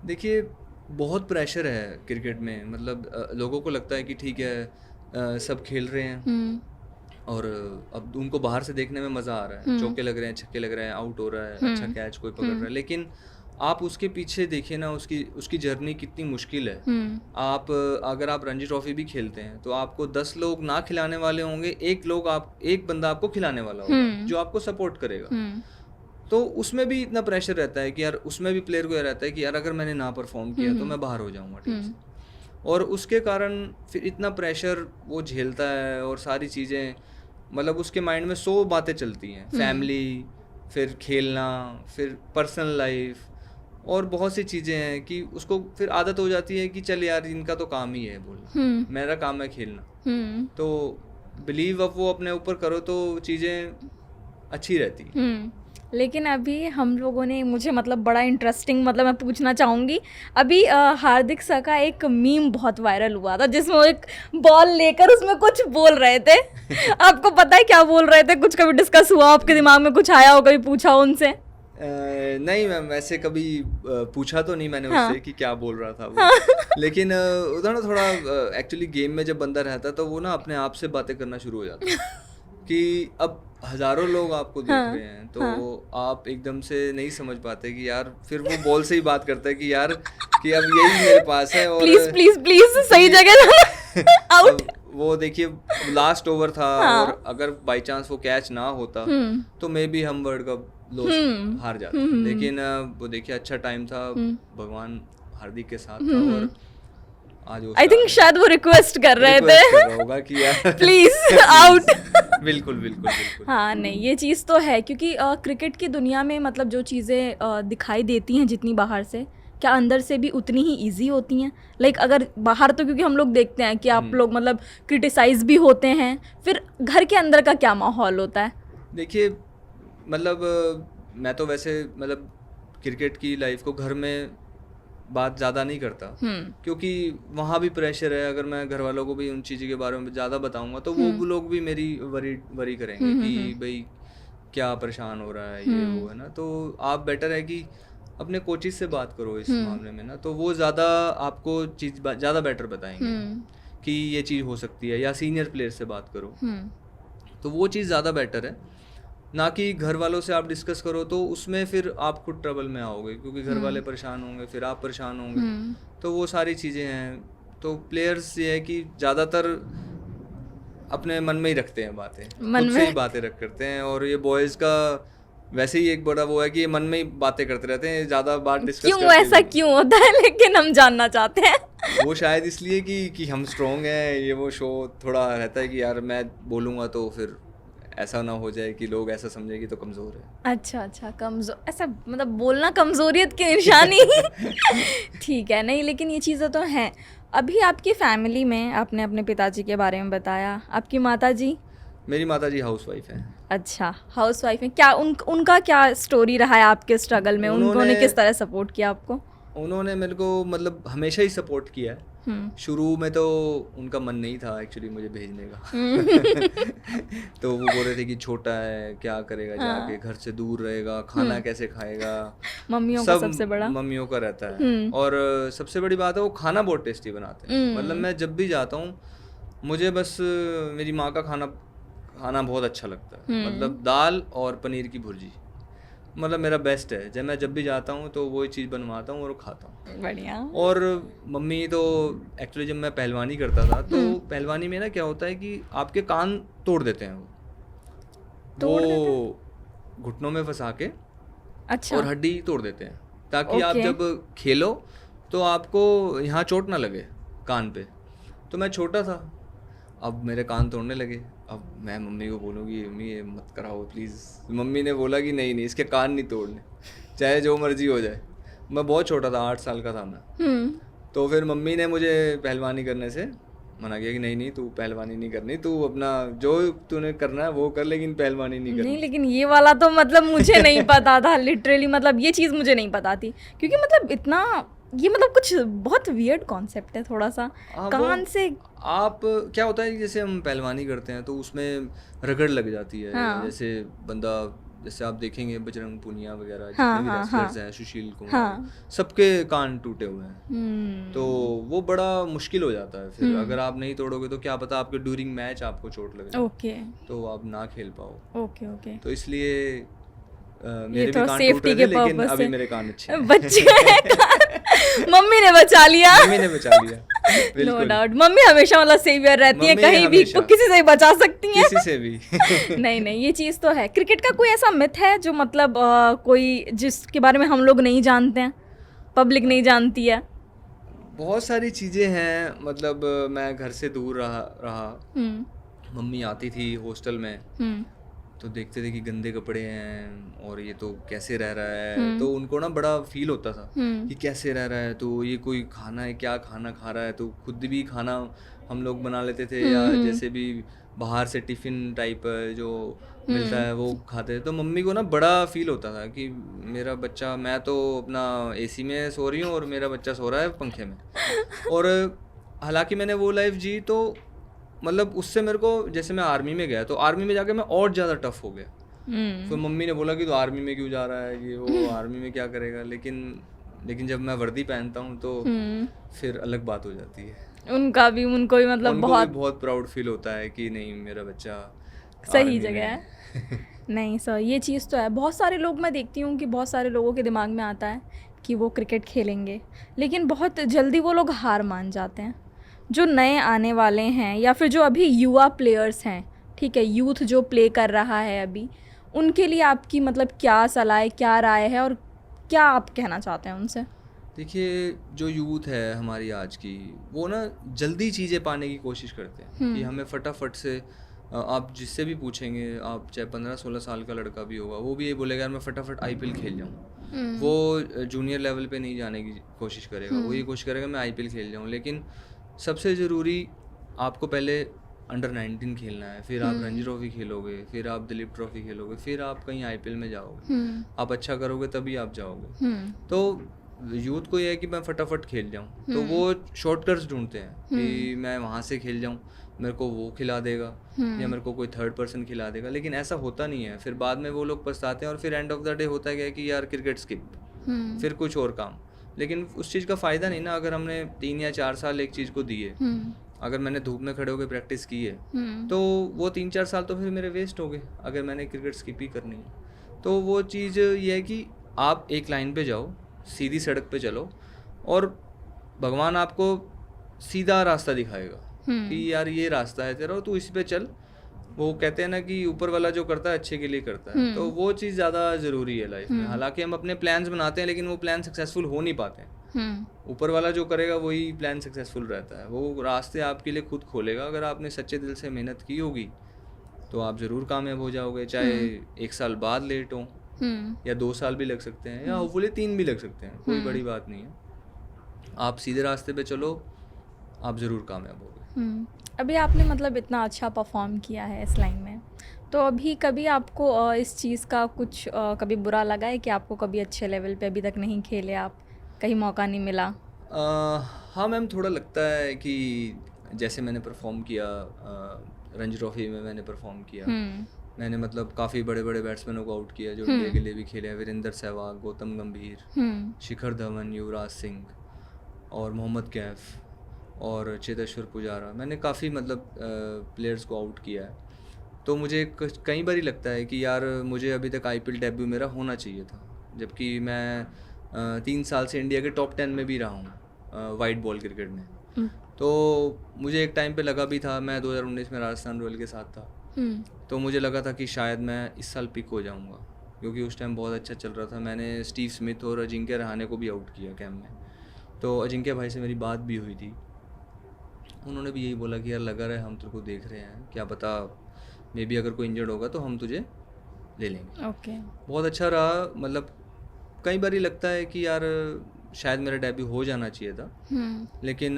देखिए बहुत प्रेशर है क्रिकेट में। मतलब लोगों को लगता है कि ठीक है सब खेल रहे हैं और अब उनको बाहर से देखने में मज़ा आ रहा है, चौके लग रहे हैं, छक्के लग रहे हैं, आउट हो रहा है, अच्छा कैच कोई पकड़ रहा है, लेकिन आप उसके पीछे देखिए ना उसकी जर्नी कितनी मुश्किल है। आप अगर आप रणजी ट्रॉफी भी खेलते हैं तो आपको 10 लोग ना खिलाने वाले होंगे, एक बंदा आपको खिलाने वाला होगा जो आपको सपोर्ट करेगा। तो उसमें भी इतना प्रेशर रहता है कि यार उसमें भी प्लेयर को यह रहता है कि यार अगर मैंने ना परफॉर्म किया तो मैं बाहर हो जाऊंगा टीम से। और उसके कारण फिर इतना प्रेशर वो झेलता है और सारी चीज़ें, मतलब उसके माइंड में 100 बातें चलती हैं, फैमिली, फिर खेलना, फिर पर्सनल लाइफ और बहुत सी चीज़ें हैं कि उसको फिर आदत हो जाती है कि चल यार इनका तो काम ही है बोलना, मेरा काम है खेलना। तो बिलीव अब वो अपने ऊपर करो तो चीज़ें अच्छी रहती। लेकिन अभी हम लोगों ने, मुझे मतलब बड़ा इंटरेस्टिंग, मतलब मैं पूछना चाहूँगी, अभी हार्दिक सा का एक मीम बहुत वायरल हुआ था जिसमें वो एक बॉल लेकर उसमें कुछ बोल रहे थे। आपको पता है क्या बोल रहे थे? कुछ कभी डिस्कस हुआ, आपके दिमाग में कुछ आया हो, कभी पूछा हो उनसे? नहीं मैम, वैसे कभी पूछा तो नहीं मैंने उससे कि क्या बोल रहा था वो। लेकिन उधर ना थोड़ा एक्चुअली गेम में जब बंदा रहता है तो वो ना अपने आप से बातें करना शुरू हो जाता है कि अब हजारों लोग आपको देख रहे हैं तो आप एकदम से नहीं समझ पाते कि यार, फिर वो बॉल से ही बात करता है कि यार कि अब यही मेरे पास है और प्लीज सही जगह आउट। वो देखिए लास्ट ओवर था और अगर बाय चांस वो कैच ना होता तो मे बी हम वर्ल्ड कप हार जाते। लेकिन वो देखिए अच्छा टाइम था, भगवान हार्दिक के साथ था और आज आई थिंक शायद वो रिक्वेस्ट कर रहे थे होगा कि यार प्लीज आउट। बिल्कुल। हाँ नहीं, ये चीज़ तो है क्योंकि क्रिकेट की दुनिया में मतलब जो चीज़ें दिखाई देती हैं जितनी बाहर से, क्या अंदर से भी उतनी ही इजी होती हैं? लाइक अगर बाहर तो क्योंकि हम लोग देखते हैं कि आप लोग मतलब क्रिटिसाइज भी होते हैं, फिर घर के अंदर का क्या माहौल होता है? देखिए मतलब मैं तो वैसे मतलब क्रिकेट की लाइफ को घर में बात ज़्यादा नहीं करता क्योंकि वहाँ भी प्रेशर है। अगर मैं घर वालों को भी उन चीज़ों के बारे में ज़्यादा बताऊंगा तो वो लोग भी मेरी वरी करेंगे कि भाई क्या परेशान हो रहा है ये वो, है ना। तो आप बेटर है कि अपने कोचेस से बात करो इस मामले में ना, तो वो ज़्यादा आपको चीज़ ज़्यादा बेटर बताएंगे कि ये चीज़ हो सकती है, या सीनियर प्लेयर से बात करो तो वो चीज़ ज़्यादा बेटर है, ना कि घर वालों से आप डिस्कस करो तो उसमें फिर आप खुद ट्रबल में आओगे क्योंकि घर वाले परेशान होंगे, फिर आप परेशान होंगे। तो वो सारी चीज़ें हैं। तो प्लेयर्स ये है कि ज़्यादातर अपने मन में ही रखते हैं बातें, खुद से ही बातें करते हैं। और ये बॉयज़ का वैसे ही एक बड़ा वो है कि ये मन में ही बातें करते रहते हैं, ज़्यादा बात डिस्कस क्यों ऐसा क्यों होता है, लेकिन हम जानना चाहते हैं। वो शायद इसलिए कि हम स्ट्रॉन्ग हैं, ये वो शो थोड़ा रहता है कि यार मैं बोलूँगा तो फिर ऐसा ना हो जाए कि लोग ऐसा समझे कि तो कमज़ोर है। अच्छा कमज़ोर, ऐसा मतलब बोलना कमज़ोरियत की निशानी ठीक है। नहीं लेकिन ये चीज़ें तो हैं। अभी आपकी फैमिली में आपने अपने पिताजी के बारे में बताया, आपकी माताजी? मेरी माताजी हाउसवाइफ हैं। अच्छा हाउसवाइफ हैं। क्या उनका क्या स्टोरी रहा है आपके स्ट्रगल में? उन्होंने किस तरह सपोर्ट किया आपको? उन्होंने मेरे को मतलब हमेशा ही सपोर्ट किया है। शुरू में तो उनका मन नहीं था एक्चुअली मुझे भेजने का तो वो बोल रहे थे कि छोटा है, क्या करेगा जाके, घर से दूर रहेगा, खाना कैसे खाएगा। मम्मियों का सबसे बड़ा मम्मियों का रहता है। और सबसे बड़ी बात है वो खाना बहुत टेस्टी बनाते हैं। मतलब मैं जब भी जाता हूँ मुझे बस मेरी माँ का खाना बहुत अच्छा लगता है। मतलब दाल और पनीर की भुर्जी मतलब मेरा बेस्ट है। जब मैं भी जाता हूँ तो वही चीज़ बनवाता हूँ और खाता हूँ। बढ़िया। और मम्मी तो एक्चुअली जब मैं पहलवानी करता था तो पहलवानी में ना क्या होता है कि आपके कान तोड़ देते हैं वो घुटनों में फंसा के अच्छा। और हड्डी तोड़ देते हैं, ताकि आप जब खेलो तो आपको यहाँ चोट ना लगे कान पे। तो मैं छोटा था, अब मेरे कान तोड़ने लगे। अब मैं मम्मी को बोलूँगी मम्मी ये मत कराओ प्लीज़। मम्मी ने बोला कि नहीं नहीं, इसके कान नहीं तोड़ने, चाहे जो मर्जी हो जाए। मैं बहुत छोटा था, 8 साल का था मैं। तो फिर मम्मी ने मुझे पहलवानी करने से मना किया कि नहीं नहीं, तू पहलवानी नहीं करनी, तू अपना जो तूने करना है वो कर, लेकिन पहलवानी नहीं करनी। नहीं, लेकिन ये वाला तो मतलब मुझे नहीं पता था लिटरली, मतलब ये चीज़ मुझे नहीं पता थी, क्योंकि मतलब इतना ये मतलब कुछ बहुत वियर्ड कॉन्सेप्ट है थोड़ा सा। कान से आप क्या होता है कि जैसे हम पहलवानी करते हैं तो उसमें रगड़ लग जाती है। जैसे बंदा, जैसे आप देखेंगे बजरंग पुनिया वगैरह जितने भी रेसलर्स हैं, सुशील कुमार, सबके कान टूटे हुए हैं। तो वो बड़ा मुश्किल हो जाता है फिर। अगर आप नहीं तोड़ोगे तो क्या पता आपके ड्यूरिंग मैच आपको चोट लगे, तो आप ना खेल पाओ। ओके। तो इसलिए मेरे भी कान टूट रहे थे, लेकिन अभी मेरे कान अच्छे हैं। बच्चे मम्मी ने बचा लिया। नो डाउट, मम्मी हमेशा मतलब सेवियर रहती है, कहीं भी किसी से बचा सकती हैं, किसी से भी। नहीं, ये चीज़ तो है। क्रिकेट का कोई ऐसा मिथ है जो मतलब कोई जिसके बारे में हम लोग नहीं जानते हैं, पब्लिक नहीं जानती है? बहुत सारी चीज़ें हैं। मतलब मैं घर से दूर रहा। मम्मी आती थी हॉस्टल में तो देखते थे कि गंदे कपड़े हैं और ये तो कैसे रह रहा है। तो उनको ना बड़ा फील होता था कि कैसे रह रहा है, तो ये कोई खाना है, क्या खाना खा रहा है। तो खुद भी खाना हम लोग बना लेते थे, या जैसे भी बाहर से टिफ़िन टाइप जो मिलता है वो खाते थे। तो मम्मी को ना बड़ा फील होता था कि मेरा बच्चा, मैं तो अपना एसी में सो रही हूँ और मेरा बच्चा सो रहा है पंखे में। और हालांकि मैंने वो लाइफ जी, तो मतलब उससे मेरे को, जैसे मैं आर्मी में गया तो आर्मी में जाके मैं और ज़्यादा टफ हो गया। तो मम्मी ने बोला कि तो आर्मी में क्यों जा रहा है, ये वो आर्मी में क्या करेगा। लेकिन जब मैं वर्दी पहनता हूँ तो फिर अलग बात हो जाती है। उनको भी मतलब बहुत प्राउड फील होता है कि नहीं, मेरा बच्चा सही जगह है। नहीं सर, ये चीज़ तो है। बहुत सारे लोग, मैं देखती हूँ कि बहुत सारे लोगों के दिमाग में आता है कि वो क्रिकेट खेलेंगे, लेकिन बहुत जल्दी वो लोग हार मान जाते हैं। जो नए आने वाले हैं या फिर जो अभी युवा प्लेयर्स हैं, ठीक है, यूथ जो प्ले कर रहा है अभी, उनके लिए आपकी मतलब क्या सलाह है, क्या राय है, और क्या आप कहना चाहते हैं उनसे? देखिए, जो यूथ है हमारी आज की, वो ना जल्दी चीज़ें पाने की कोशिश करते हैं कि हमें फटाफट से। आप जिससे भी पूछेंगे, आप चाहे 15-16 साल का लड़का भी होगा, वो भी ये बोलेगा यार मैं फटाफट IPL खेल जाऊँ। वो जूनियर लेवल पे नहीं जाने की कोशिश करेगा, वो ये कोशिश करेगा मैं IPL खेल जाऊँ। लेकिन सबसे ज़रूरी, आपको पहले अंडर 19 खेलना है, फिर आप रणजी ट्रॉफी खेलोगे, फिर आप दिलीप ट्रॉफी खेलोगे, फिर आप कहीं IPL में जाओगे। आप अच्छा करोगे तभी आप जाओगे। तो यूथ को ये है कि मैं फटाफट खेल जाऊँ, तो वो शॉर्टकट्स ढूंढते हैं कि मैं वहाँ से खेल जाऊँ, मेरे को वो खिला देगा या मेरे को कोई थर्ड पर्सन खिला देगा। लेकिन ऐसा होता नहीं है। फिर बाद में वो लोग पछताते हैं और फिर एंड ऑफ द डे होता है कि यार क्रिकेट स्किप, फिर कुछ और काम। लेकिन उस चीज़ का फ़ायदा नहीं ना। अगर हमने 3 या 4 साल एक चीज़ को दिए, अगर मैंने धूप में खड़े होकर प्रैक्टिस की है, तो वो 3-4 साल तो फिर मेरे वेस्ट हो गए अगर मैंने क्रिकेट स्किप ही करनी है। तो वो चीज़ ये है कि आप एक लाइन पे जाओ, सीधी सड़क पे चलो, और भगवान आपको सीधा रास्ता दिखाएगा कि यार ये रास्ता है तेरा, तू इस पे चल। वो कहते हैं ना कि ऊपर वाला जो करता है अच्छे के लिए करता है। तो वो चीज़ ज़्यादा ज़रूरी है लाइफ में। हालांकि हम अपने प्लान्स बनाते हैं, लेकिन वो प्लान सक्सेसफुल हो नहीं पाते हैं। ऊपर वाला जो करेगा वही प्लान सक्सेसफुल रहता है। वो रास्ते आपके लिए खुद खोलेगा। अगर आपने सच्चे दिल से मेहनत की होगी तो आप ज़रूर कामयाब हो जाओगे, चाहे 1 साल बाद लेट हो या 2 साल भी लग सकते हैं, या होपफुली 3 भी लग सकते हैं। कोई बड़ी बात नहीं है। आप सीधे रास्ते पे चलो, आप ज़रूर कामयाब होगे। अभी आपने मतलब इतना अच्छा परफॉर्म किया है इस लाइन में, तो अभी कभी आपको इस चीज़ का कुछ कभी बुरा लगा है कि आपको कभी अच्छे लेवल पे अभी तक नहीं खेले आप, कहीं मौका नहीं मिला? हाँ मैम, थोड़ा लगता है कि जैसे मैंने परफॉर्म किया रणजी ट्रॉफी में, मैंने परफॉर्म किया, मैंने मतलब काफ़ी बड़े बड़े बैट्समैनों को आउट किया जो इंडिया के लिए भी खेले हैं। वीरेंद्र सहवाग, गौतम गंभीर, शिखर धवन, युवराज सिंह और मोहम्मद कैफ और चेतेश्वर पुजारा। मैंने काफ़ी मतलब प्लेयर्स को आउट किया है। तो मुझे कई बार ही लगता है कि यार मुझे अभी तक IPL डेब्यू मेरा होना चाहिए था, जबकि मैं 3 साल से इंडिया के टॉप 10 में भी रहा हूँ वाइट बॉल क्रिकेट में। तो मुझे एक टाइम पे लगा भी था, मैं 2019 में राजस्थान रॉयल के साथ था, तो मुझे लगा था कि शायद मैं इस साल पिक हो जाऊँगा, क्योंकि उस टाइम बहुत अच्छा चल रहा था। मैंने स्टीव स्मिथ और अजिंक्य रहाणे को भी आउट किया कैंप में। तो अजिंक्य भाई से मेरी बात भी हुई थी, उन्होंने भी यही बोला कि यार लगा रहे, हम तेरे को देख रहे हैं, क्या पता मे बी अगर कोई इंजर्ड होगा तो हम तुझे ले लेंगे। ओके। बहुत अच्छा रहा। मतलब कई बार लगता है कि यार शायद मेरा डेब्यू हो जाना चाहिए था, लेकिन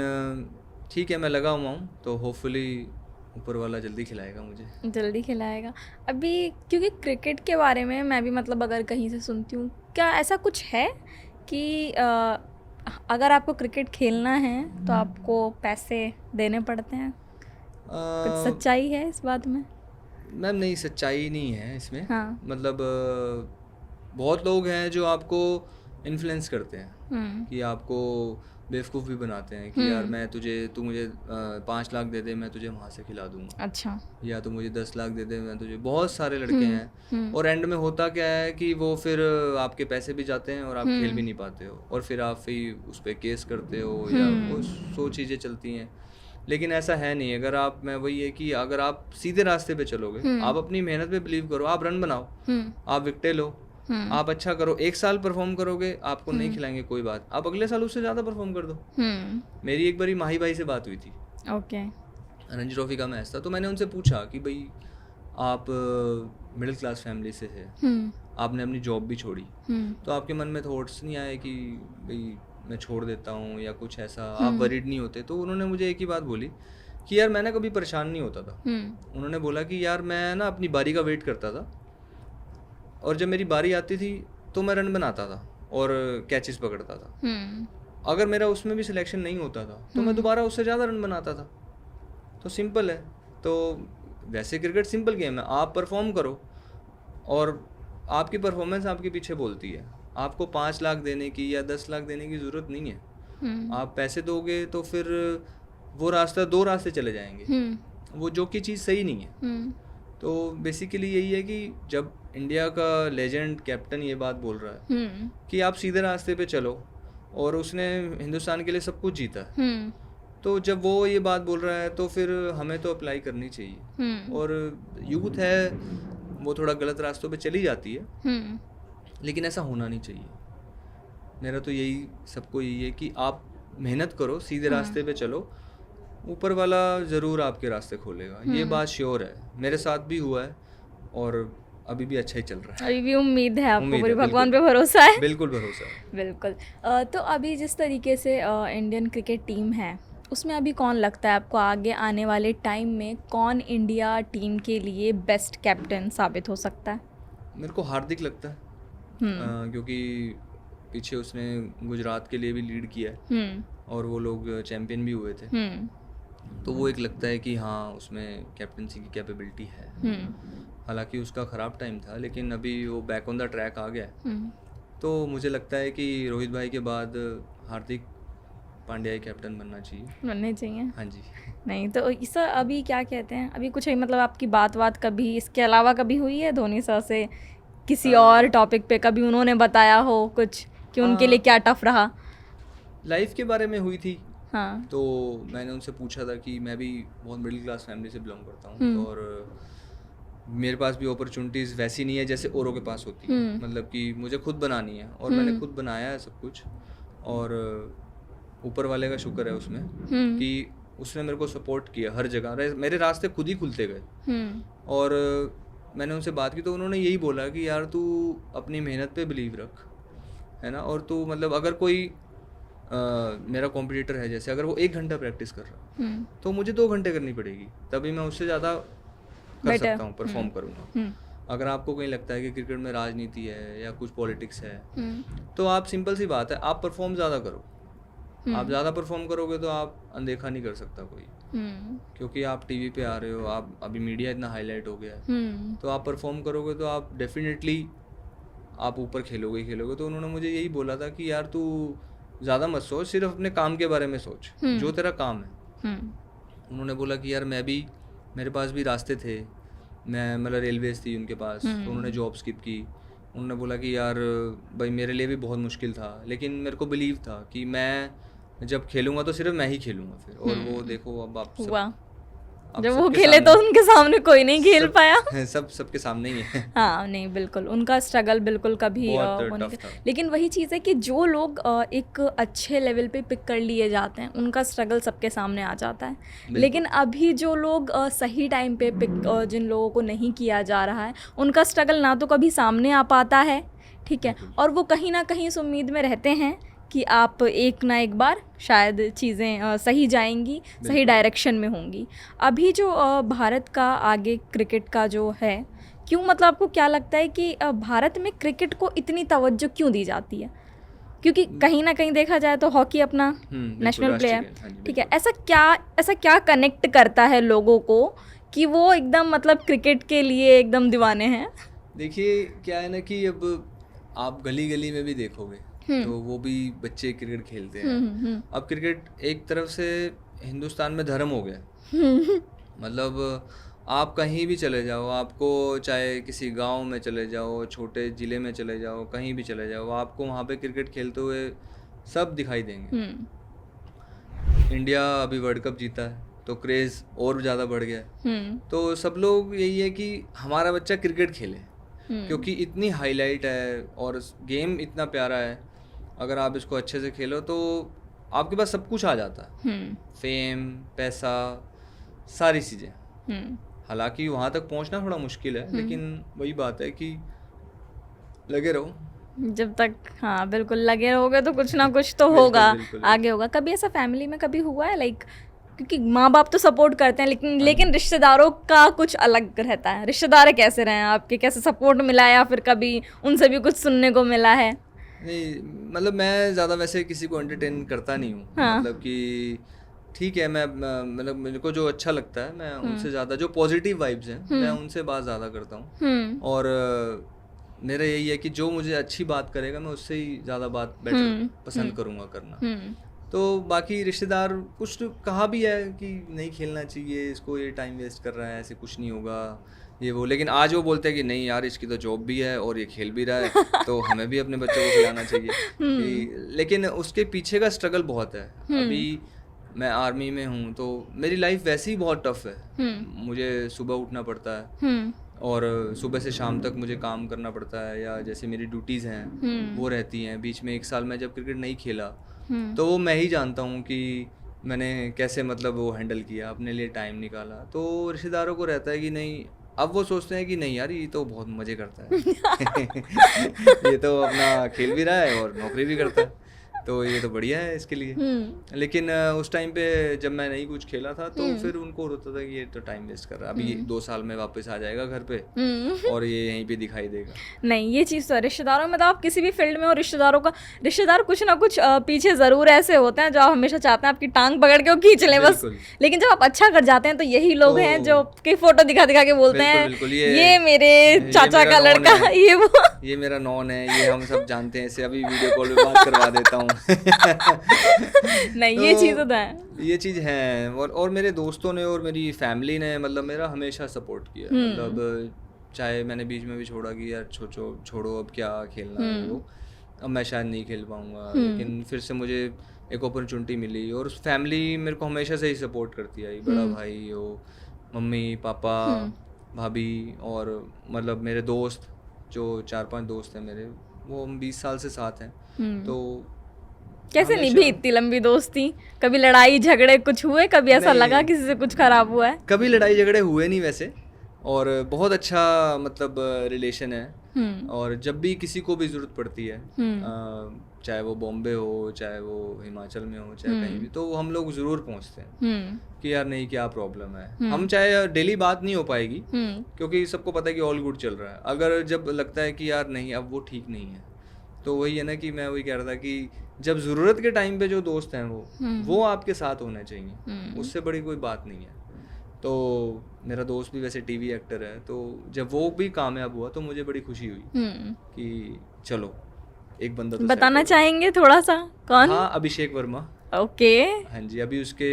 ठीक है, मैं लगा हुआ हूँ, तो होपफुली ऊपर वाला जल्दी खिलाएगा मुझे। जल्दी खिलाएगा। अभी क्योंकि क्रिकेट के बारे में मैं भी मतलब अगर कहीं से सुनती हूँ, क्या ऐसा कुछ है कि अगर आपको क्रिकेट खेलना है तो आपको पैसे देने पड़ते हैं? कुछ सच्चाई है इस बात में? मैम नहीं, सच्चाई नहीं है इसमें। हाँ। मतलब बहुत लोग हैं जो आपको इन्फ्लुएंस करते हैं कि आपको बेवकूफ़ भी बनाते हैं कि यार तू मुझे 5 लाख दे दे, मैं तुझे वहाँ से खिला दूंगा। अच्छा। या तो मुझे 10 लाख दे दे, मैं तुझे। बहुत सारे लड़के हैं और एंड में होता क्या है कि वो फिर आपके पैसे भी जाते हैं और आप खेल भी नहीं पाते हो, और फिर आप फिर उस पर केस करते हो या वो 100 चीज़ें चलती हैं। लेकिन ऐसा है नहीं। अगर आप, मैं वही है कि अगर आप सीधे रास्ते पे चलोगे, आप अपनी मेहनत पे बिलीव करो, आप रन बनाओ, आप विकेटें लो, आप अच्छा करो, 1 साल परफॉर्म करोगे, आपको नहीं खिलाएंगे कोई बात, आप अगले साल उससे ज़्यादा परफॉर्म कर दो। मेरी एक बारी माही भाई से बात हुई थी। ओके। रणजी ट्रॉफी का मैच था, तो मैंने उनसे पूछा कि भाई आप मिडिल क्लास फैमिली से है, आपने अपनी जॉब भी छोड़ी, तो आपके मन में थॉट्स नहीं आए कि भाई मैं छोड़ देता हूँ या कुछ ऐसा, आप वरीड नहीं होते? तो उन्होंने मुझे एक ही बात बोली कि यार मैं ना कभी परेशान नहीं होता था। उन्होंने बोला कि यार मैं ना अपनी बारी का वेट करता था, और जब मेरी बारी आती थी तो मैं रन बनाता था और कैचेस पकड़ता था। अगर मेरा उसमें भी सिलेक्शन नहीं होता था तो मैं दोबारा उससे ज़्यादा रन बनाता था। तो सिंपल है। तो वैसे क्रिकेट सिंपल गेम है, आप परफॉर्म करो और आपकी परफॉर्मेंस आपके पीछे बोलती है। आपको 5 लाख देने की या 10 लाख देने की ज़रूरत नहीं है। आप पैसे दोगे तो फिर वो रास्ता, 2 रास्ते चले जाएंगे, वो जो कि चीज़ सही नहीं है। तो बेसिकली यही है कि जब इंडिया का लेजेंड कैप्टन ये बात बोल रहा है कि आप सीधे रास्ते पे चलो, और उसने हिंदुस्तान के लिए सब कुछ जीता है, तो जब वो ये बात बोल रहा है तो फिर हमें तो अप्लाई करनी चाहिए। और यूथ है वो थोड़ा गलत रास्तों पे चली जाती है, लेकिन ऐसा होना नहीं चाहिए। मेरा तो यही, सबको यही है कि आप मेहनत करो, सीधे रास्ते पे चलो, ऊपर वाला ज़रूर आपके रास्ते खोलेगा। ये बात श्योर है, मेरे साथ भी हुआ है और अभी भी अच्छा ही चल रहा है। अभी भी उम्मीद है आपको? पूरी भगवान पे भरोसा है? बिल्कुल भरोसा है। बिल्कुल। तो अभी जिस तरीके से इंडियन क्रिकेट टीम है, उसमें अभी कौन लगता है आपको आगे आने वाले टाइम में कौन इंडिया टीम के लिए बेस्ट कैप्टन साबित हो सकता है? मेरे को हार्दिक लगता है, क्योंकि पीछे उसने गुजरात के लिए भी लीड किया है और वो लोग चैम्पियन भी हुए थे। तो वो एक लगता है कि हाँ उसमें कैप्टनसी की कैपेबिलिटी है। हालांकि उसका ख़राब टाइम था, लेकिन अभी वो बैक ऑन द ट्रैक आ गया है। तो मुझे लगता है कि रोहित भाई के बाद हार्दिक पांड्या कैप्टन बनने चाहिए। हाँ जी। नहीं तो इस अभी क्या कहते हैं, अभी कुछ मतलब आपकी बात कभी इसके अलावा कभी हुई है धोनी सर से किसी और टॉपिक पे? कभी उन्होंने बताया हो कुछ कि उनके लिए क्या टफ रहा? लाइफ के बारे में हुई थी। हाँ। तो मैंने उनसे पूछा था कि मैं भी बहुत मिडिल क्लास फैमिली से बिलोंग करता हूँ, और मेरे पास भी अपॉर्चुनिटीज़ वैसी नहीं है जैसे औरों के पास होती है। मतलब कि मुझे खुद बनानी है, और मैंने खुद बनाया है सब कुछ, और ऊपर वाले का शुक्र है उसमें कि उसने मेरे को सपोर्ट किया हर जगह। मेरे रास्ते खुद ही खुलते गए। और मैंने उनसे बात की तो उन्होंने यही बोला कि यार तू अपनी मेहनत पे बिलीव रख, है ना, और तू मतलब अगर कोई मेरा कॉम्पिटिटर है, जैसे अगर वो 1 घंटा प्रैक्टिस कर रहा है तो मुझे 2 घंटे करनी पड़ेगी, तभी मैं उससे ज़्यादा कर सकता हूँ, परफॉर्म करूँगा। अगर आपको कहीं लगता है कि क्रिकेट में राजनीति है या कुछ पॉलिटिक्स है, तो आप, सिंपल सी बात है, आप परफॉर्म ज़्यादा करो। आप ज़्यादा परफॉर्म करोगे तो आप अनदेखा नहीं कर सकता कोई, क्योंकि आप टीवी पे आ रहे हो, आप अभी मीडिया इतना हाईलाइट हो गया है, तो आप परफॉर्म करोगे तो आप डेफिनेटली आप ऊपर खेलोगे। तो उन्होंने मुझे यही बोला था कि यार तू ज़्यादा मत सोच, सिर्फ अपने काम के बारे में सोच, जो तेरा काम है। उन्होंने बोला कि यार मेरे पास भी रास्ते थे, मैं मतलब रेलवेज थी उनके पास, तो उन्होंने जॉब स्किप की। उन्होंने बोला कि यार भाई मेरे लिए भी बहुत मुश्किल था, लेकिन मेरे को बिलीव था कि मैं जब खेलूँगा तो सिर्फ मैं ही खेलूँगा फिर, और वो देखो अब आप अब जब वो सबके खेले तो सामने- उनके सामने कोई नहीं खेल पाया। सबके सामने ही है। हाँ नहीं बिल्कुल, उनका स्ट्रगल बिल्कुल कभी बहुत वो नहीं tough था। लेकिन वही चीज़ है कि जो लोग एक अच्छे लेवल पे पिक कर लिए जाते हैं उनका स्ट्रगल सबके सामने आ जाता है। लेकिन अभी जो लोग सही टाइम पे पिक जिन लोगों को नहीं किया जा रहा है उनका स्ट्रगल ना तो कभी सामने आ पाता है, ठीक है, और वो कहीं ना कहीं इस उम्मीद में रहते हैं कि आप एक ना एक बार शायद चीज़ें सही जाएंगी, सही डायरेक्शन में होंगी। अभी जो भारत का आगे क्रिकेट का जो है, क्यों मतलब आपको क्या लगता है कि भारत में क्रिकेट को इतनी तवज्जो क्यों दी जाती है? क्योंकि कहीं ना कहीं देखा जाए तो हॉकी अपना नेशनल प्लेयर, ठीक है, ऐसा क्या कनेक्ट करता है लोगों को कि वो एकदम मतलब क्रिकेट के लिए एकदम दीवाने हैं? देखिए क्या है ना कि अब आप गली गली में भी देखोगे तो वो भी बच्चे क्रिकेट खेलते हैं। अब क्रिकेट एक तरफ से हिंदुस्तान में धर्म हो गया। मतलब आप कहीं भी चले जाओ, आपको चाहे किसी गांव में चले जाओ, छोटे ज़िले में चले जाओ, कहीं भी चले जाओ, आपको वहाँ पे क्रिकेट खेलते हुए सब दिखाई देंगे। इंडिया अभी वर्ल्ड कप जीता है तो क्रेज़ और ज़्यादा बढ़ गया है। तो सब लोग यही है कि हमारा बच्चा क्रिकेट खेले, क्योंकि इतनी हाईलाइट है और गेम इतना प्यारा है। अगर आप इसको अच्छे से खेलो तो आपके पास सब कुछ आ जाता है, फेम, पैसा, सारी चीज़ें। हालांकि वहाँ तक पहुँचना थोड़ा मुश्किल है, लेकिन वही बात है कि लगे रहो जब तक, हाँ बिल्कुल लगे रहोगे तो कुछ ना कुछ तो होगा, बिल्कुल। आगे होगा। कभी ऐसा फैमिली में कभी हुआ है लाइक, क्योंकि माँ बाप तो सपोर्ट करते हैं लेकिन रिश्तेदारों का कुछ अलग रहता है। रिश्तेदार कैसे रहे हैं आपके, कैसे सपोर्ट मिला या फिर कभी उनसे भी कुछ सुनने को मिला है? नहीं, मतलब मैं ज़्यादा वैसे किसी को एंटरटेन करता नहीं हूँ। मतलब कि ठीक है, मैं मतलब मेरे को जो अच्छा लगता है मैं उनसे ज़्यादा, जो पॉजिटिव वाइब्स हैं मैं उनसे बात ज़्यादा करता हूँ। और मेरा यही है कि जो मुझे अच्छी बात करेगा मैं उससे ही ज़्यादा बात बेटर पसंद करूँगा करना। तो बाकी रिश्तेदार कुछ तो कहा भी है कि नहीं खेलना चाहिए इसको, ये टाइम वेस्ट कर रहा है, ऐसे कुछ नहीं होगा ये वो, लेकिन आज वो बोलते हैं कि नहीं यार इसकी तो जॉब भी है और ये खेल भी रहा है तो हमें भी अपने बच्चों को खिलाना चाहिए। लेकिन उसके पीछे का स्ट्रगल बहुत है। अभी मैं आर्मी में हूँ तो मेरी लाइफ वैसे ही बहुत टफ है। मुझे सुबह उठना पड़ता है और सुबह से शाम तक मुझे काम करना पड़ता है, या जैसे मेरी ड्यूटीज़ हैं वो रहती हैं। बीच में एक साल मैं जब क्रिकेट नहीं खेला तो वो मैं ही जानता हूँ कि मैंने कैसे मतलब वो हैंडल किया, अपने लिए टाइम निकाला। तो रिश्तेदारों को रहता है कि नहीं, अब वो सोचते हैं कि नहीं यार ये तो बहुत मज़े करता है ये तो अपना खेल भी रहा है और नौकरी भी करता है, तो ये तो बढ़िया है इसके लिए। लेकिन उस टाइम पे जब मैं नहीं कुछ खेला था तो फिर उनको होता था कि ये तो टाइम वेस्ट कर रहा है, अभी ये 2 साल में वापस आ जाएगा घर पे और ये यहीं पे दिखाई देगा। नहीं, ये चीज़ तो है। रिश्तेदारों में तो आप किसी भी फील्ड में हो, रिश्तेदार कुछ ना कुछ पीछे ज़रूर ऐसे होते हैं जो आप हमेशा चाहते हैं आपकी टांग पकड़ के वो खींच लें बस। लेकिन जब आप अच्छा कर जाते हैं तो यही लोग हैं जो आपकी फोटो दिखा दिखा के बोलते हैं ये मेरे चाचा का लड़का, ये वो, ये मेरा नॉन है, ये हम सब जानते हैं, इसे अभी वीडियो कॉल पे बात करवा देता हूँ नहीं ये चीज़ तो है, ये चीज़ है। और मेरे दोस्तों ने और मेरी फैमिली ने मतलब मेरा हमेशा सपोर्ट किया। मतलब चाहे मैंने बीच में भी छोड़ा कि यार छोड़ो अब क्या खेलना है वो, अब मैं शायद नहीं खेल पाऊँगा, लेकिन फिर से मुझे एक अपॉर्चुनिटी मिली और फैमिली मेरे को हमेशा से ही सपोर्ट करती आई। बड़ा भाई हो, मम्मी पापा भाभी, और मतलब मेरे दोस्त जो 4-5 दोस्त हैं मेरे, वो हम 20 साल से साथ हैं। तो कैसे निभी इतनी लंबी दोस्ती? कभी लड़ाई झगड़े कुछ हुए? कभी ऐसा लगा किसी से कुछ खराब हुआ है? कभी लड़ाई झगड़े हुए नहीं वैसे, और बहुत अच्छा मतलब रिलेशन है। और जब भी किसी को भी ज़रूरत पड़ती है, चाहे वो बॉम्बे हो, चाहे वो हिमाचल में हो, चाहे कहीं भी, तो हम लोग ज़रूर पहुंचते हैं कि यार नहीं क्या प्रॉब्लम है। हम चाहे डेली बात नहीं हो पाएगी क्योंकि सबको पता है कि ऑल गुड चल रहा है, अगर जब लगता है कि यार नहीं अब वो ठीक नहीं है, तो वही है ना कि मैं वही कह रहा था कि जब ज़रूरत के टाइम पे जो दोस्त हैं वो आपके साथ होने चाहिए, उससे बड़ी कोई बात नहीं है। तो मेरा दोस्त भी वैसे टीवी एक्टर है, तो जब वो भी कामयाब हुआ तो मुझे बड़ी खुशी हुई कि चलो एक बंदा तो बताना चाहेंगे थोड़ा सा? कौन? हाँ, अभिषेक वर्मा। ओके। हाँ जी, अभी उसके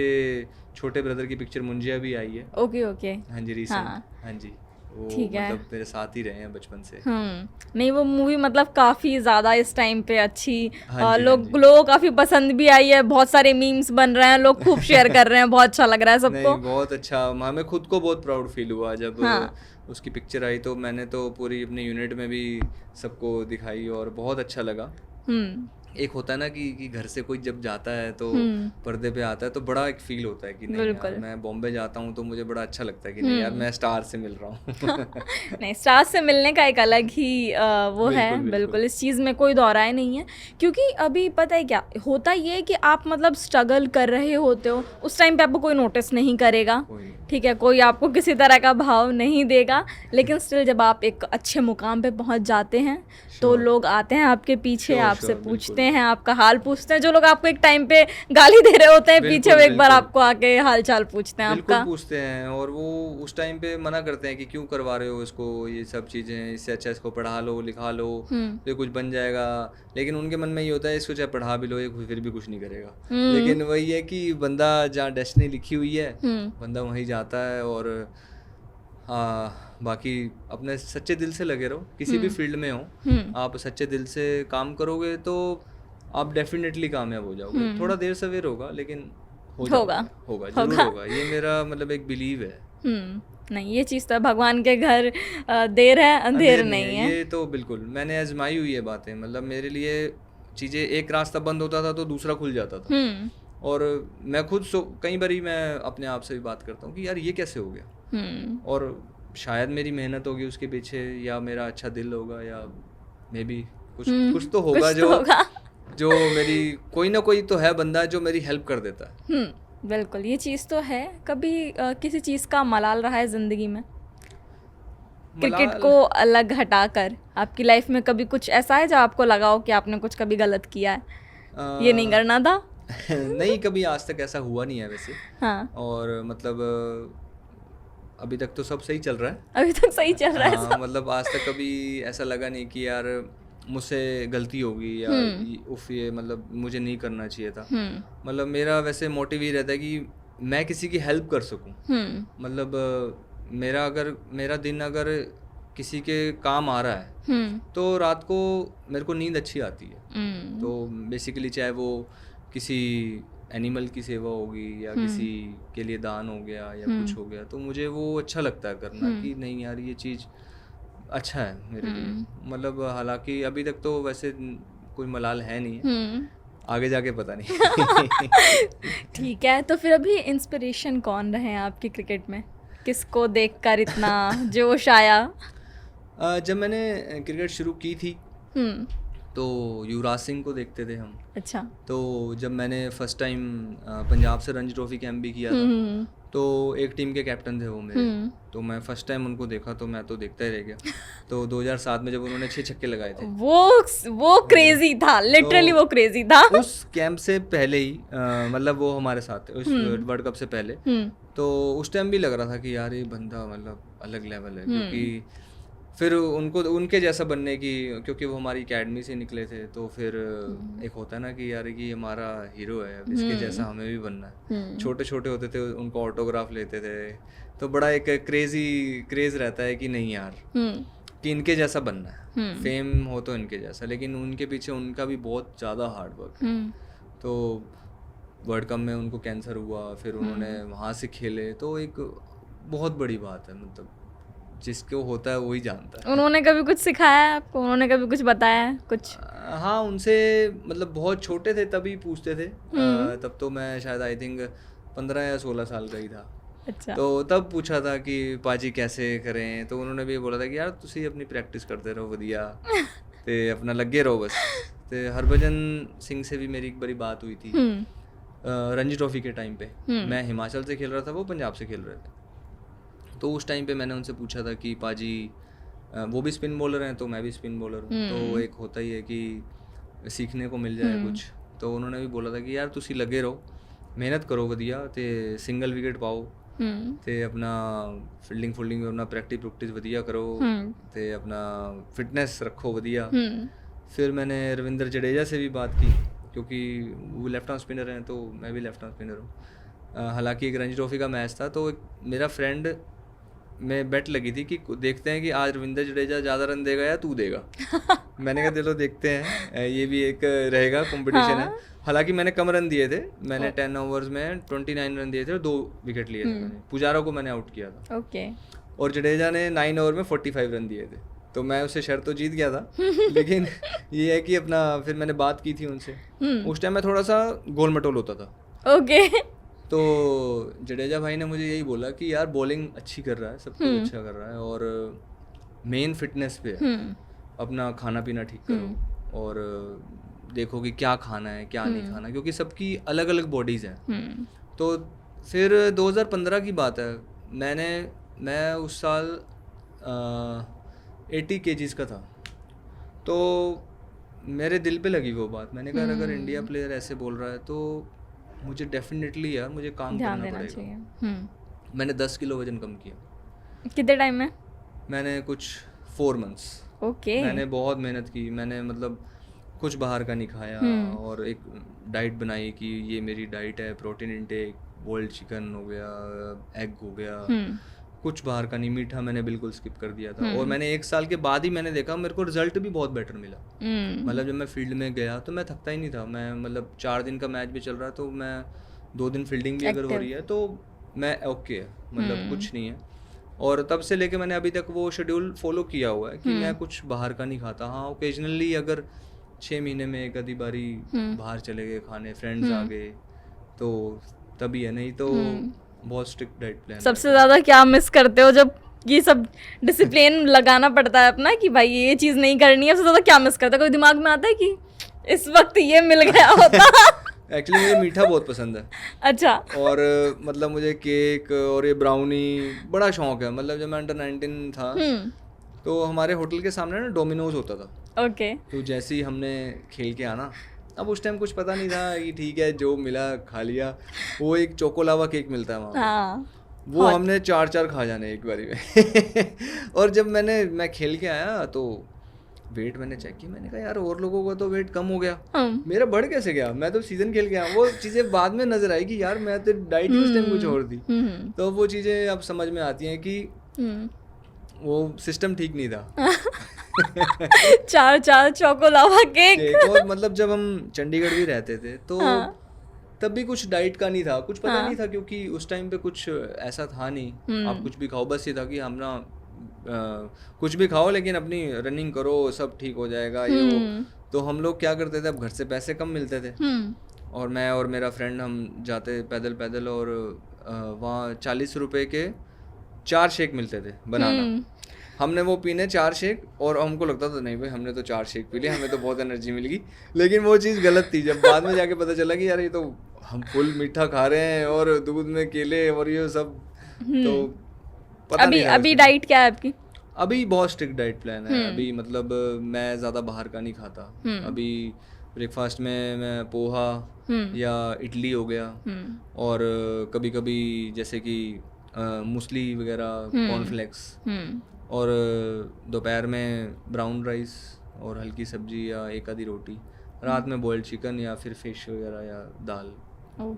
छोटे ब्रदर की पिक्चर मुंजिया भी आई है। ओके। हाँ जी, रीसेंट। हाँ जी, वो ठीक है। मतलब मेरे साथ ही रहे हैं बचपन से। नहीं वो मूवी मतलब काफ़ी ज़्यादा इस टाइम पे अच्छी हाँ जी, हाँ लोग जी। लोगों को काफ़ी पसंद भी आई है, बहुत सारे मीम्स बन रहे हैं, लोग खूब शेयर कर रहे हैं, बहुत अच्छा लग रहा है सबको। नहीं, बहुत अच्छा, हमें खुद को बहुत प्राउड फील हुआ जब हाँ। उसकी पिक्चर आई, तो मैंने तो पूरी अपने यूनिट में भी सबको दिखाई और बहुत अच्छा लगा। हम्म एक होता है ना कि घर से कोई जब जाता है तो हम्म पर्दे पे आता है तो बड़ा एक फील होता है कि नहीं यार, बिल्कुल। मैं बॉम्बे जाता हूँ तो मुझे बड़ा अच्छा लगता है कि नहीं यार, मैं स्टार से मिल रहा हूँ। नहीं, स्टार्स से मिलने का एक अलग ही वो है, बिल्कुल, बिल्कुल, बिल्कुल। इस चीज़ में कोई दौराय नहीं है। क्योंकि अभी पता है क्या होता, ये है कि आप मतलब स्ट्रगल कर रहे होते हो, उस टाइम पे आपको कोई नोटिस नहीं करेगा, कोई नहीं। ठीक है, कोई आपको किसी तरह का भाव नहीं देगा, लेकिन स्टिल जब आप एक अच्छे मुकाम पे पहुंच जाते हैं तो श्योर, लोग आते हैं आपके पीछे, श्योर, आपसे श्योर, पूछते बिल्कुल। हैं, आपका हाल पूछते हैं। जो लोग आपको एक टाइम पे गाली दे रहे होते हैं पीछे, वो बिल्कुल, एक बार बिल्कुल। आपको आके हाल चाल पूछते हैं बिल्कुल आपका। पूछते हैं, और वो उस टाइम पे मना करते हैं कि क्यों करवा रहे हो इसको, ये सब चीज़ें, इससे अच्छा इसको पढ़ा लो, लिखा लो, तो ये कुछ बन जाएगा। लेकिन उनके मन में ये होता है इसको चाहे पढ़ा भी लो ये फिर भी कुछ नहीं करेगा। लेकिन वही है कि बंदा जहाँ डेस्टिनी लिखी हुई है, बंदा वहीं जाता है। और हाँ, बाकी अपने सच्चे दिल से लगे रहो, किसी भी फील्ड में हो, आप सच्चे दिल से काम करोगे तो आप डेफिनेटली कामयाब हो जाओगे। थोड़ा देर सवेर होगा लेकिन हो होगा, जाओगे, होगा, जरूर होगा। होगा। ये मेरा मतलब एक बिलीव है। नहीं, ये चीज़ तो है, भगवान के घर देर है अंधेर अंधेर नहीं नहीं है, है। ये तो बिल्कुल मैंने आजमाई हुई है बातें। मतलब मेरे लिए चीज़ें, एक रास्ता बंद होता था तो दूसरा खुल जाता था। हम्म और मैं खुद कई बारी मैं अपने आप से भी बात करता हूँ कि यार ये कैसे हो गया। हम्म और शायद मेरी मेहनत होगी उसके पीछे, या मेरा अच्छा दिल होगा, या मे बी कुछ कुछ तो होगा कुछ तो होगा। जो मेरी, कोई ना कोई तो है बंदा जो मेरी हेल्प कर देता है। बिल्कुल, ये चीज़ तो है। कभी किसी चीज़ का मलाल रहा है ज़िंदगी में, क्रिकेट मलाल को अलग हटाकर आपकी लाइफ में कभी कुछ ऐसा है जो आपको लगा हो कि आपने कुछ कभी गलत किया है, ये नहीं अ, करना था? नहीं, कभी आज तक ऐसा हुआ नहीं है वैसे। हाँ, और मतलब अभी तक तो सब सही चल रहा है। अभी तक सही चल रहा है हाँ, सब। मतलब आज तक कभी ऐसा लगा नहीं कि यार मुझसे गलती होगी, या उफ ये मतलब मुझे नहीं करना चाहिए था। मतलब मेरा वैसे मोटिव ही रहता है कि मैं किसी की हेल्प कर सकूं। मतलब मेरा दिन अगर किसी के काम आ रहा है तो रात को मेरे को नींद अच्छी आती है। तो बेसिकली चाहे वो किसी एनिमल की सेवा होगी, या किसी के लिए दान हो गया, या कुछ हो गया, तो मुझे वो अच्छा लगता है करना कि नहीं यार ये चीज़ अच्छा है मेरे लिए। मतलब हालांकि अभी तक तो वैसे कोई मलाल है नहीं है, आगे जाके पता नहीं। ठीक है, तो फिर अभी इंस्पिरेशन कौन रहे हैं आपकी क्रिकेट में? किसको देखकर इतना जोश आया? जब मैंने क्रिकेट शुरू की थी हम्म तो युवराज सिंह को देखते थे हम। अच्छा। तो जब मैंने फर्स्ट टाइम पंजाब से रणजी ट्रॉफी कैंप भी किया था, तो एक टीम के कैप्टन थे वो मेरे। तो मैं फर्स्ट टाइम उनको देखा तो मैं तो देखता ही रह गया। तो 2007 में जब उन्होंने 6 छक्के लगाए थे, वो क्रेजी था, लिटरली वो क्रेजी था। उस कैंप से पहले ही मतलब वो हमारे साथ थे उस वर्ल्ड कप से पहले। तो उस टाइम भी लग रहा था कि यार ये बंदा मतलब अलग लेवल है, क्योंकि फिर उनको उनके जैसा बनने की, क्योंकि वो हमारी एकेडमी से निकले थे, तो फिर एक होता है ना कि यार ये हमारा हीरो है, अब इसके जैसा हमें भी बनना है। छोटे छोटे होते थे, उनको ऑटोग्राफ लेते थे, तो बड़ा एक क्रेज रहता है कि नहीं यार कि इनके जैसा बनना है, फेम हो तो इनके जैसा। लेकिन उनके पीछे उनका भी बहुत ज़्यादा हार्ड वर्क है। तो वर्ल्ड कप में उनको कैंसर हुआ, फिर उन्होंने वहाँ से खेले, तो एक बहुत बड़ी बात है। मतलब जिसको होता है वही जानता है। उन्होंने कभी कुछ सिखाया है आपको? उन्होंने कभी कुछ बताया है कुछ? हाँ, उनसे मतलब बहुत छोटे थे तभी पूछते थे। तब तो मैं शायद आई थिंक 15 या 16 साल का ही था। अच्छा। तो तब पूछा था कि पाजी कैसे करें, तो उन्होंने भी बोला था कि यार तुसी अपनी प्रैक्टिस करते रहो वधिया ते अपना लगे रहो बस। ते हरभजन सिंह से भी मेरी एक बड़ी बात हुई थी रणजी ट्रॉफी के टाइम पे। मैं हिमाचल से खेल रहा था, वो पंजाब से खेल रहे थे। तो उस टाइम पे मैंने उनसे पूछा था कि पाजी वो भी स्पिन बॉलर हैं तो मैं भी स्पिन बॉलर हूँ, तो एक होता ही है कि सीखने को मिल जाए कुछ। तो उन्होंने भी बोला था कि यार तुसी लगे रहो, मेहनत करो वधिया, ते सिंगल विकेट पाओ, ते अपना फील्डिंग अपना प्रैक्टिस वधिया करो, ते अपना फिटनेस रखो वधिया। फिर मैंने रविंद्र जडेजा से भी बात की, क्योंकि वो लेफ्ट आर्म स्पिनर हैं तो मैं भी लेफ्ट आर्म स्पिनर हूँ। हालांकि एक रणजी ट्रॉफी का मैच था, तो मेरा फ्रेंड में बेट लगी थी कि देखते हैं कि आज रविंद्र जडेजा ज़्यादा रन देगा या तू देगा। मैंने कहा चलो देखते हैं, ये भी एक रहेगा कंपटीशन है। हालांकि मैंने कम रन दिए थे, मैंने 10 ओवर्स में 29 रन दिए थे और 2 विकेट लिए थे मैंने। पुजारा को मैंने आउट किया था। ओके। और जडेजा ने 9 ओवर में 45 रन दिए थे, तो मैं उससे शर्त तो जीत गया था। लेकिन ये है कि अपना फिर मैंने बात की थी उनसे, उस टाइम मैं थोड़ा सा गोल मटोल होता था। ओके। तो जडेजा भाई ने मुझे यही बोला कि यार बॉलिंग अच्छी कर रहा है, सब कुछ अच्छा कर रहा है, और मेन फिटनेस पे है, अपना खाना पीना ठीक करो और देखो कि क्या खाना है क्या नहीं खाना, क्योंकि सबकी अलग अलग बॉडीज़ हैं। तो फिर 2015 की बात है, मैं उस साल 80 kgs का था, तो मेरे दिल पे लगी वो बात। मैंने कहा अगर इंडिया प्लेयर ऐसे बोल रहा है तो मुझे डेफिनेटली यार मुझे काम ध्यान करना देना पड़ेगा। चाहिए। मैंने 10 किलो वजन कम किया। कितने टाइम में? मैंने कुछ 4 मंथ्स। ओके। मैंने बहुत मेहनत की, मैंने मतलब कुछ बाहर का नहीं खाया और एक डाइट बनाई कि ये मेरी डाइट है, प्रोटीन इंटेक, बॉइल्ड चिकन हो गया, एग हो गया, कुछ बाहर का नहीं, मीठा मैंने बिल्कुल स्किप कर दिया था। और मैंने 1 साल के बाद ही मैंने देखा मेरे को रिजल्ट भी बहुत बेटर मिला। मतलब जब मैं फील्ड में गया तो मैं थकता ही नहीं था। मैं मतलब 4 दिन का मैच भी चल रहा है तो मैं 2 दिन फील्डिंग भी अगर हो रही है तो मैं ओके है, मतलब कुछ नहीं है। और तब से लेके मैंने अभी तक वो शेड्यूल फॉलो किया हुआ है कि मैं कुछ बाहर का नहीं खाता। हाँ, ओकेजनली अगर 6 महीने में एक आधी बारी बाहर चले गए खाने, फ्रेंड्स आ गए तो तभी है, नहीं तो बहुत स्ट्रिक्ट डाइट प्लान। सबसे ज़्यादा क्या मिस करते हो जब ये सब डिसिप्लिन लगाना पड़ता है अपना कि भाई ये चीज़ नहीं करनी है? सबसे ज़्यादा क्या मिस करता है? कोई दिमाग में आता है कि इस वक्त ये मिल गया होता? एक्चुअली मुझे मीठा बहुत पसंद है। अच्छा। और मतलब मुझे केक और ये ब्राउनी बड़ा शौक है। मतलब जब मैं अंडर 19 था तो हमारे होटल के सामने ना डोमिनोज होता था। ओके। तो जैसे ही हमने खेल के आना, अब उस टाइम कुछ पता नहीं था कि ठीक है जो मिला खा लिया। वो एक चोकोलावा केक मिलता है वहाँ। हाँ। वो हमने 4 खा जाने एक बारी में। और जब मैं खेल के आया तो वेट मैंने चेक किया, मैंने कहा यार और लोगों का तो वेट कम हो गया, मेरा बढ़ कैसे गया? मैं तो सीजन खेल के आया। वो चीज़ें बाद में नजर आई कि यार मैं तो डाइट उस टाइम कुछ और थी। तो वो चीज़ें अब समझ में आती हैं कि वो सिस्टम ठीक नहीं था। 4 चोकोलावा केक। और मतलब जब हम चंडीगढ़ भी रहते थे तो तब भी कुछ डाइट का नहीं था, कुछ पता नहीं था, क्योंकि उस टाइम पे कुछ ऐसा था नहीं। आप कुछ भी खाओ, बस ये था कि हम ना कुछ भी खाओ लेकिन अपनी रनिंग करो, सब ठीक हो जाएगा ये वो। तो हम लोग क्या करते थे, अब घर से पैसे कम मिलते थे और मैं और मेरा फ्रेंड हम जाते पैदल पैदल, और वहाँ 40 रुपए के 4 शेक मिलते थे बनाना। हमने वो पीने 4 शेक, और हमको लगता था नहीं भाई हमने तो 4 शेक पी लिए, हमें तो बहुत एनर्जी मिल गई। लेकिन वो चीज़ गलत थी। जब बाद में जाके पता चला कि यार ये तो हम फुल मीठा खा रहे हैं और दूध में केले और ये सब। तो पता अभी डाइट क्या है आपकी? अभी बहुत स्ट्रिक्ट डाइट प्लान है। अभी मतलब मैं ज़्यादा बाहर का नहीं खाता। अभी ब्रेकफास्ट में मैं पोहा या इडली हो गया, और कभी कभी जैसे कि मूसली वगैरह, कॉर्नफ्लेक्स, और दोपहर में ब्राउन राइस और हल्की सब्जी या एक आधी रोटी, रात में बॉइल्ड चिकन या फिर फिश वगैरह या दाल।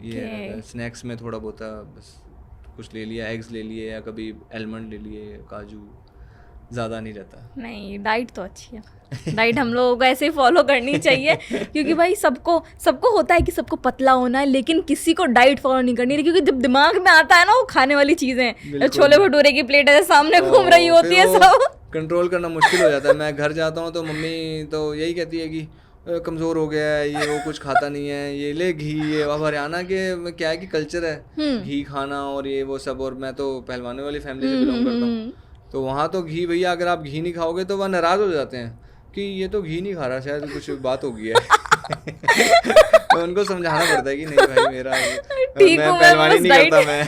ये स्नैक्स में थोड़ा बहुत बस कुछ ले लिया, एग्स ले लिए या कभी आलमंड ले लिए, काजू, ज़्यादा नहीं रहता। नहीं, डाइट तो अच्छी है। डाइट हम लोगों को ऐसे ही फॉलो करनी चाहिए, क्योंकि भाई सबको होता है कि सबको पतला होना है, लेकिन किसी को डाइट फॉलो नहीं करनी है, क्योंकि जब दिमाग में आता है ना वो खाने वाली चीज़ें, छोले भटूरे की प्लेट है सामने घूम रही होती है, सब कंट्रोल करना मुश्किल हो जाता है। मैं घर जाता हूँ तो मम्मी तो यही कहती है कि कमज़ोर हो गया है, ये वो कुछ खाता नहीं है, ये ले घी। ये अब हरियाणा के में क्या है कि कल्चर है घी खाना और ये वो सब, और मैं तो पहलवानों वाली फैमिली से बिलोंग करता हूँ। तो वहाँ तो घी, भैया अगर आप घी नहीं खाओगे तो वह नाराज़ हो जाते हैं कि ये तो घी नहीं खा रहा, शायद कुछ बात हो गई है। तो उनको समझाना पड़ता है कि नहीं भाई मेरा मैं पहलवानी नहीं करता मैं।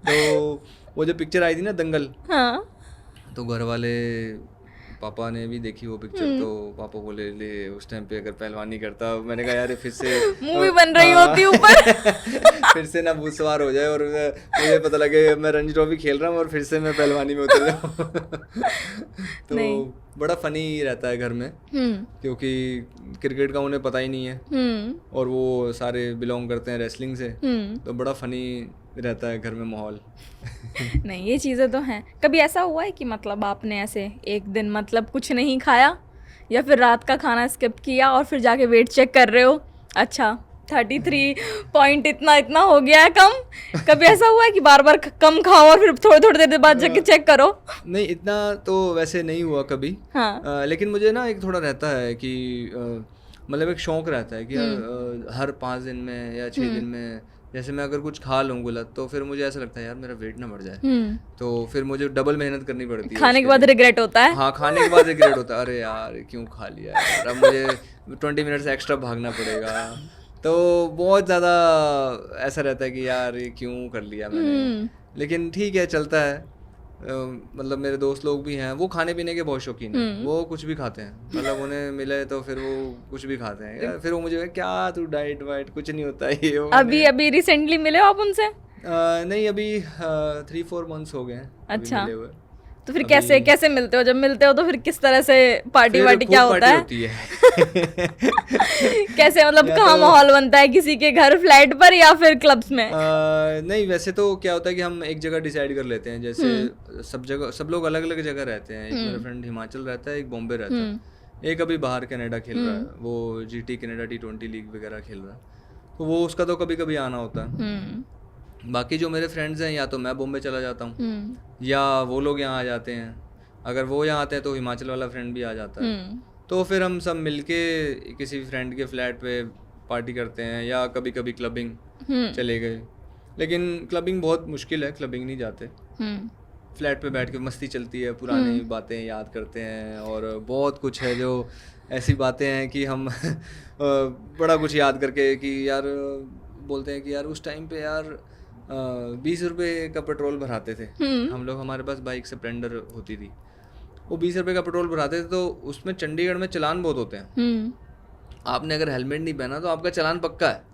तो वो जो पिक्चर आई थी ना दंगल, तो घर वाले पापा ने भी देखी वो पिक्चर, तो पापा बोले ले उस टाइम पे अगर पहलवानी करता। मैंने कहा यार फिर से मूवी बन रही होती ऊपर। फिर से ना भूत सवार हो जाए और मुझे पता लगे मैं रणजी ट्रॉफी खेल रहा हूँ और फिर से मैं पहलवानी में उतर जाऊँ। तो बड़ा फनी रहता है घर में, क्योंकि क्रिकेट का उन्हें पता ही नहीं है और वो सारे बिलोंग करते हैं रेसलिंग से, तो बड़ा फनी रहता है घर में माहौल। नहीं, ये चीज़ें तो हैं। कभी ऐसा हुआ है कि मतलब आपने ऐसे एक दिन मतलब कुछ नहीं खाया या फिर रात का खाना स्किप किया और फिर जाके वेट चेक कर रहे हो, अच्छा 33 पॉइंट इतना इतना हो गया है कम? कभी ऐसा हुआ है कि बार बार कम खाओ और फिर थोड़ी थोड़ी देर बाद जाके चेक करो? नहीं, इतना तो वैसे नहीं हुआ कभी। हाँ। लेकिन मुझे ना एक थोड़ा रहता है कि मतलब एक शौक रहता है कि हर 5 दिन में या 6 दिन में जैसे मैं अगर कुछ खा लूँ गलत, तो फिर मुझे ऐसा लगता है यार मेरा वेट ना बढ़ जाए, तो फिर मुझे डबल मेहनत करनी पड़ती है खाने के उसके बाद लिए। रिग्रेट होता है। हाँ, खाने के बाद रिग्रेट होता है, अरे यार क्यों खा लिया यार, अब मुझे 20 मिनट से एक्स्ट्रा भागना पड़ेगा। तो बहुत ज़्यादा ऐसा रहता है कि यार ये क्यों कर लिया मैंने। लेकिन ठीक है, चलता है। मतलब मेरे दोस्त लोग भी हैं, वो खाने पीने के बहुत शौकीन हैं, वो कुछ भी खाते हैं, मतलब उन्हें मिले तो फिर वो कुछ भी खाते हैं यार। फिर वो मुझे क्या तू डाइट वाइट कुछ नहीं होता है ये वो। अभी रिसेंटली मिले हो आप उनसे? नहीं, अभी 3-4 मंथ्स हो गए हैं अभी अच्छा। मिले हुए। तो फिर कैसे मिलते हो? जब मिलते हो तो फिर किस तरह से पार्टी फिर वार्टी खूब क्या होता पार्टी है? होती है। कैसे मतलब या कहाँ तो माहौल बनता है, किसी के घर फ्लैट पर या फिर क्लब्स में? नहीं, वैसे तो क्या होता है कि हम एक जगह डिसाइड कर लेते हैं, जैसे सब जगह सब लोग अलग अलग जगह रहते हैं। एक मेरा फ्रेंड हिमाचल रहता है, एक बॉम्बे रहता है, एक अभी बाहर कनाडा खेल रहा है, वो GT कनाडा T20 लीग वगैरह खेल रहा है, तो वो उसका तो कभी कभी आना होता है। बाकी जो मेरे फ्रेंड्स हैं, या तो मैं बॉम्बे चला जाता हूँ या वो लोग यहाँ आ जाते हैं। अगर वो यहाँ आते हैं तो हिमाचल वाला फ्रेंड भी आ जाता है, तो फिर हम सब मिलके किसी फ्रेंड के फ्लैट पे पार्टी करते हैं, या कभी कभी क्लबिंग चले गए। लेकिन क्लबिंग बहुत मुश्किल है, क्लबिंग नहीं जाते, फ्लैट पे बैठ के मस्ती चलती है, पुरानी बातें याद करते हैं, और बहुत कुछ है जो ऐसी बातें हैं कि हम बड़ा कुछ याद करके कि यार बोलते हैं कि यार उस टाइम पे यार 20 रुपये का पेट्रोल भराते थे हम लोग। हमारे पास बाइक स्प्लेंडर होती थी, वो 20 रुपये का पेट्रोल भराते थे, तो उसमें चंडीगढ़ में चालान बहुत होते हैं। आपने अगर हेलमेट नहीं पहना तो आपका चालान पक्का है।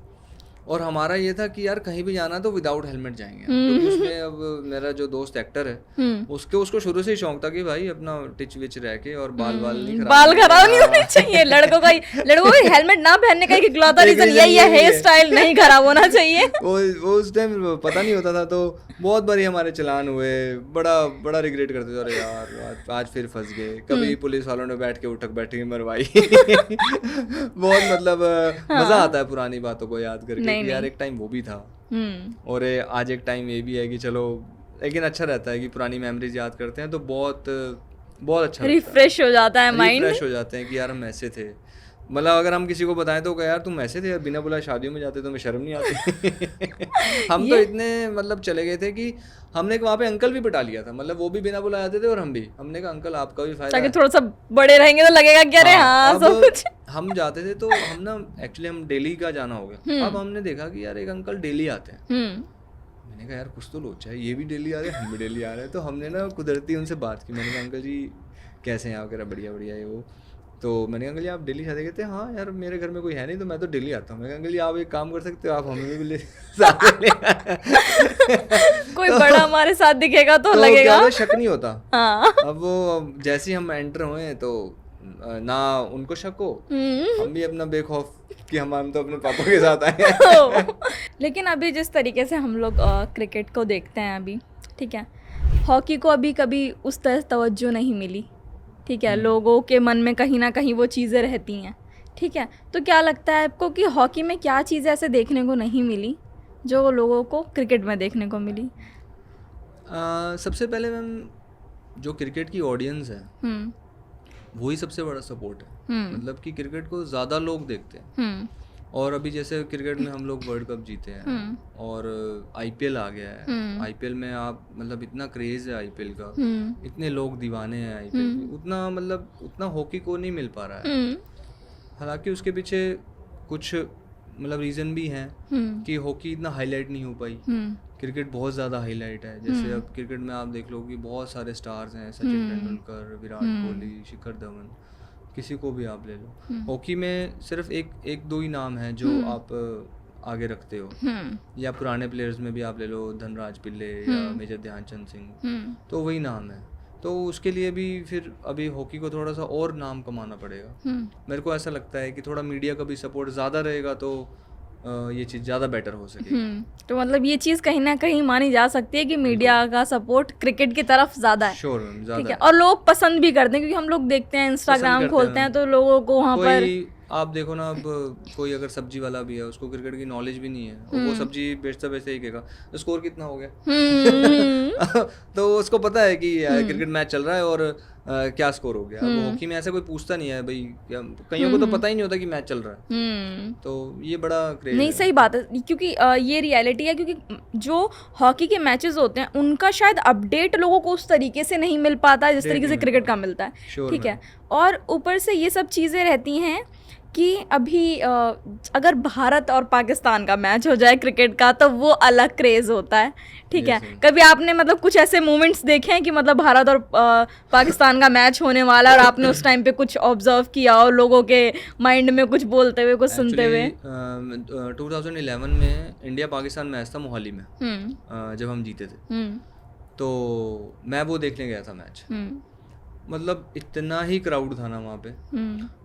और हमारा ये था कि यार कहीं भी जाना तो विदाउट हेलमेट जाएंगे, क्योंकि उसमें अब मेरा जो दोस्त एक्टर है उसको शुरू से ही शौक था कि भाई अपना टिच विच रह के और बाल नहीं खराब नहीं होने चाहिए। लड़कों का हेलमेट ना पहनने का इकलौता रीजन यही है, हेयर स्टाइल नहीं खराब होना चाहिए। वो उस टाइम पता नहीं होता था, तो बहुत बारी हमारे चालान हुए, बड़ा रिग्रेट करते थे, अरे यार आज फिर फंस गए। कभी पुलिस वालों ने बैठ के उठक बैठी मरवाई। बहुत मतलब मजा आता है पुरानी बातों को याद करके कि यार एक टाइम वो भी था, और आज एक टाइम ये भी है कि चलो। लेकिन अच्छा रहता है कि पुरानी मेमोरीज याद करते हैं तो बहुत अच्छा रिफ्रेश हो जाता है माइंड, रिफ्रेश हो जाते हैं कि यार हम ऐसे थे। मतलब अगर हम किसी को बताएं तो यार तुम ऐसे थे, बिना बुलाए शादियों में जाते, तुम्हें शर्म नहीं आती? हम तो इतने मतलब चले गए थे कि हमने वहाँ पे अंकल भी बिठा लिया था, मतलब वो भी बिना बुलाए आते थे और हम भी। हमने कहा अंकल आपका भी फायदा है, थोड़ा सा बड़े रहेंगे तो लगेगा कि अरे हाँ सब कुछ। हम जाते थे तो हम ना एक्चुअली हम डेली का जाना हो गया। अब हमने देखा कि यार एक अंकल डेली आते हैं। मैंने कहा यार कुछ तो लोचा है, ये भी डेली आ रहे हैं, हम भी डेली आ रहे हैं। तो हमने ना कुदरती उनसे बात की। मैंने कहा अंकल जी कैसे हैं आप? कह रहा बढ़िया बढ़िया ये वो। तो मैंने कहा अंकल जी आप डेली शादी करते हैं? हाँ यार मेरे घर में कोई है नहीं तो मैं तो डेली आता हूँ। मैंने कहा अंकल जी आप एक काम कर सकते हो, आप हमें भी ले कोई बड़ा हमारे साथ दिखेगा तो लगेगा शक नहीं होता। हाँ। अब वो जैसे हम एंटर हुए तो ना उनको शक हो, हम भी अपना बेखौफ कि हम तो अपने पापा के साथ आए हैं। लेकिन अभी जिस तरीके से हम लोग क्रिकेट को देखते हैं अभी, ठीक है, हॉकी को अभी कभी उस तरह तवज्जो नहीं मिली, ठीक है, लोगों के मन में कहीं ना कहीं वो चीज़ें रहती हैं, ठीक है। तो क्या लगता है आपको कि हॉकी में क्या चीज़ें ऐसे देखने को नहीं मिली जो लोगों को क्रिकेट में देखने को मिली? सबसे पहले मैम जो क्रिकेट की ऑडियंस है वही सबसे बड़ा सपोर्ट है। मतलब कि क्रिकेट को ज़्यादा लोग देखते हैं। और अभी जैसे क्रिकेट में हम लोग वर्ल्ड कप जीते हैं और IPL आ गया है। IPL में आप मतलब इतना क्रेज़ है IPL का, इतने लोग दीवाने हैं IPL के, उतना मतलब उतना हॉकी को नहीं मिल पा रहा है। हालांकि उसके पीछे कुछ मतलब रीज़न भी हैं कि हॉकी इतना हाईलाइट नहीं हो पाई। क्रिकेट बहुत ज़्यादा हाईलाइट है। जैसे अब क्रिकेट में आप देख लो कि बहुत सारे स्टार्स हैं, सचिन तेंदुलकर, विराट कोहली, शिखर धवन, किसी को भी आप ले लो। हॉकी में सिर्फ एक दो ही नाम है जो आप आगे रखते हो, या पुराने प्लेयर्स में भी आप ले लो धनराज पिल्ले या मेजर ध्यानचंद सिंह, तो वही नाम है। तो उसके लिए भी फिर अभी हॉकी को थोड़ा सा और नाम कमाना पड़ेगा। मेरे को ऐसा लगता है कि थोड़ा मीडिया का भी सपोर्ट ज़्यादा रहेगा तो ये चीज़ ज़्यादा बेटर हो सके। तो मतलब ये चीज़ कहीं ना कहीं मानी जा सकती है कि मीडिया का सपोर्ट क्रिकेट की तरफ ज़्यादा है। श्योर मैम, ठीक ज़्यादा है, और लोग पसंद भी करते हैं क्योंकि हम लोग देखते हैं इंस्टाग्राम करते खोलते हैं हैं तो लोगों को वहाँ पर कोई आप देखो ना, अब कोई अगर सब्जी वाला भी है, उसको क्रिकेट की नॉलेज भी नहीं है और वो सब्जी बेचता बेचता ही कहेगा स्कोर कितना हो गया। तो उसको पता है कि क्रिकेट मैच चल रहा है और क्या स्कोर हो गया। अब हॉकी में ऐसा कोई पूछता नहीं है भाई, कईयों को तो पता ही नहीं होता कि मैच चल रहा है। तो ये बड़ा क्रेज नहीं, है। सही बात है क्योंकि ये रियलिटी है क्योंकि जो हॉकी के मैचेस होते हैं उनका शायद अपडेट लोगों को उस तरीके से नहीं मिल पाता जिस तरीके से क्रिकेट का मिलता है। Sure, ठीक है, और ऊपर से ये सब चीज़ें रहती हैं कि अभी अगर भारत और पाकिस्तान का मैच हो जाए क्रिकेट का तो वो अलग क्रेज़ होता है। ठीक है, कभी आपने मतलब कुछ ऐसे मोमेंट्स देखे हैं कि मतलब भारत और पाकिस्तान का मैच होने वाला और आपने उस टाइम पे कुछ ऑब्जर्व किया और लोगों के माइंड में कुछ बोलते हुए कुछ सुनते हुए? 2011 में इंडिया पाकिस्तान मैच था मोहाली में, जब हम जीते थे। तो मैं वो देखने गया था मैच। मतलब इतना ही क्राउड था ना वहाँ पे।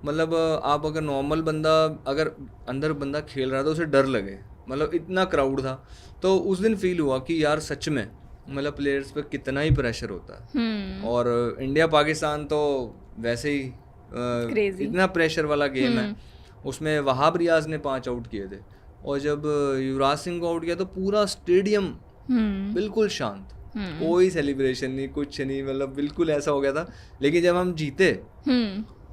मतलब आप अगर नॉर्मल बंदा अगर अंदर बंदा खेल रहा था उसे डर लगे, मतलब इतना क्राउड था। तो उस दिन फील हुआ कि यार सच में मतलब प्लेयर्स पे कितना ही प्रेशर होता है। और इंडिया पाकिस्तान तो वैसे ही इतना प्रेशर वाला गेम है। उसमें वहाब रियाज ने 5 आउट किए थे और जब युवराज सिंह को आउट किया तो पूरा स्टेडियम बिल्कुल शांत, कोई सेलिब्रेशन नहीं, कुछ नहीं, मतलब बिल्कुल ऐसा हो गया था। लेकिन जब हम जीते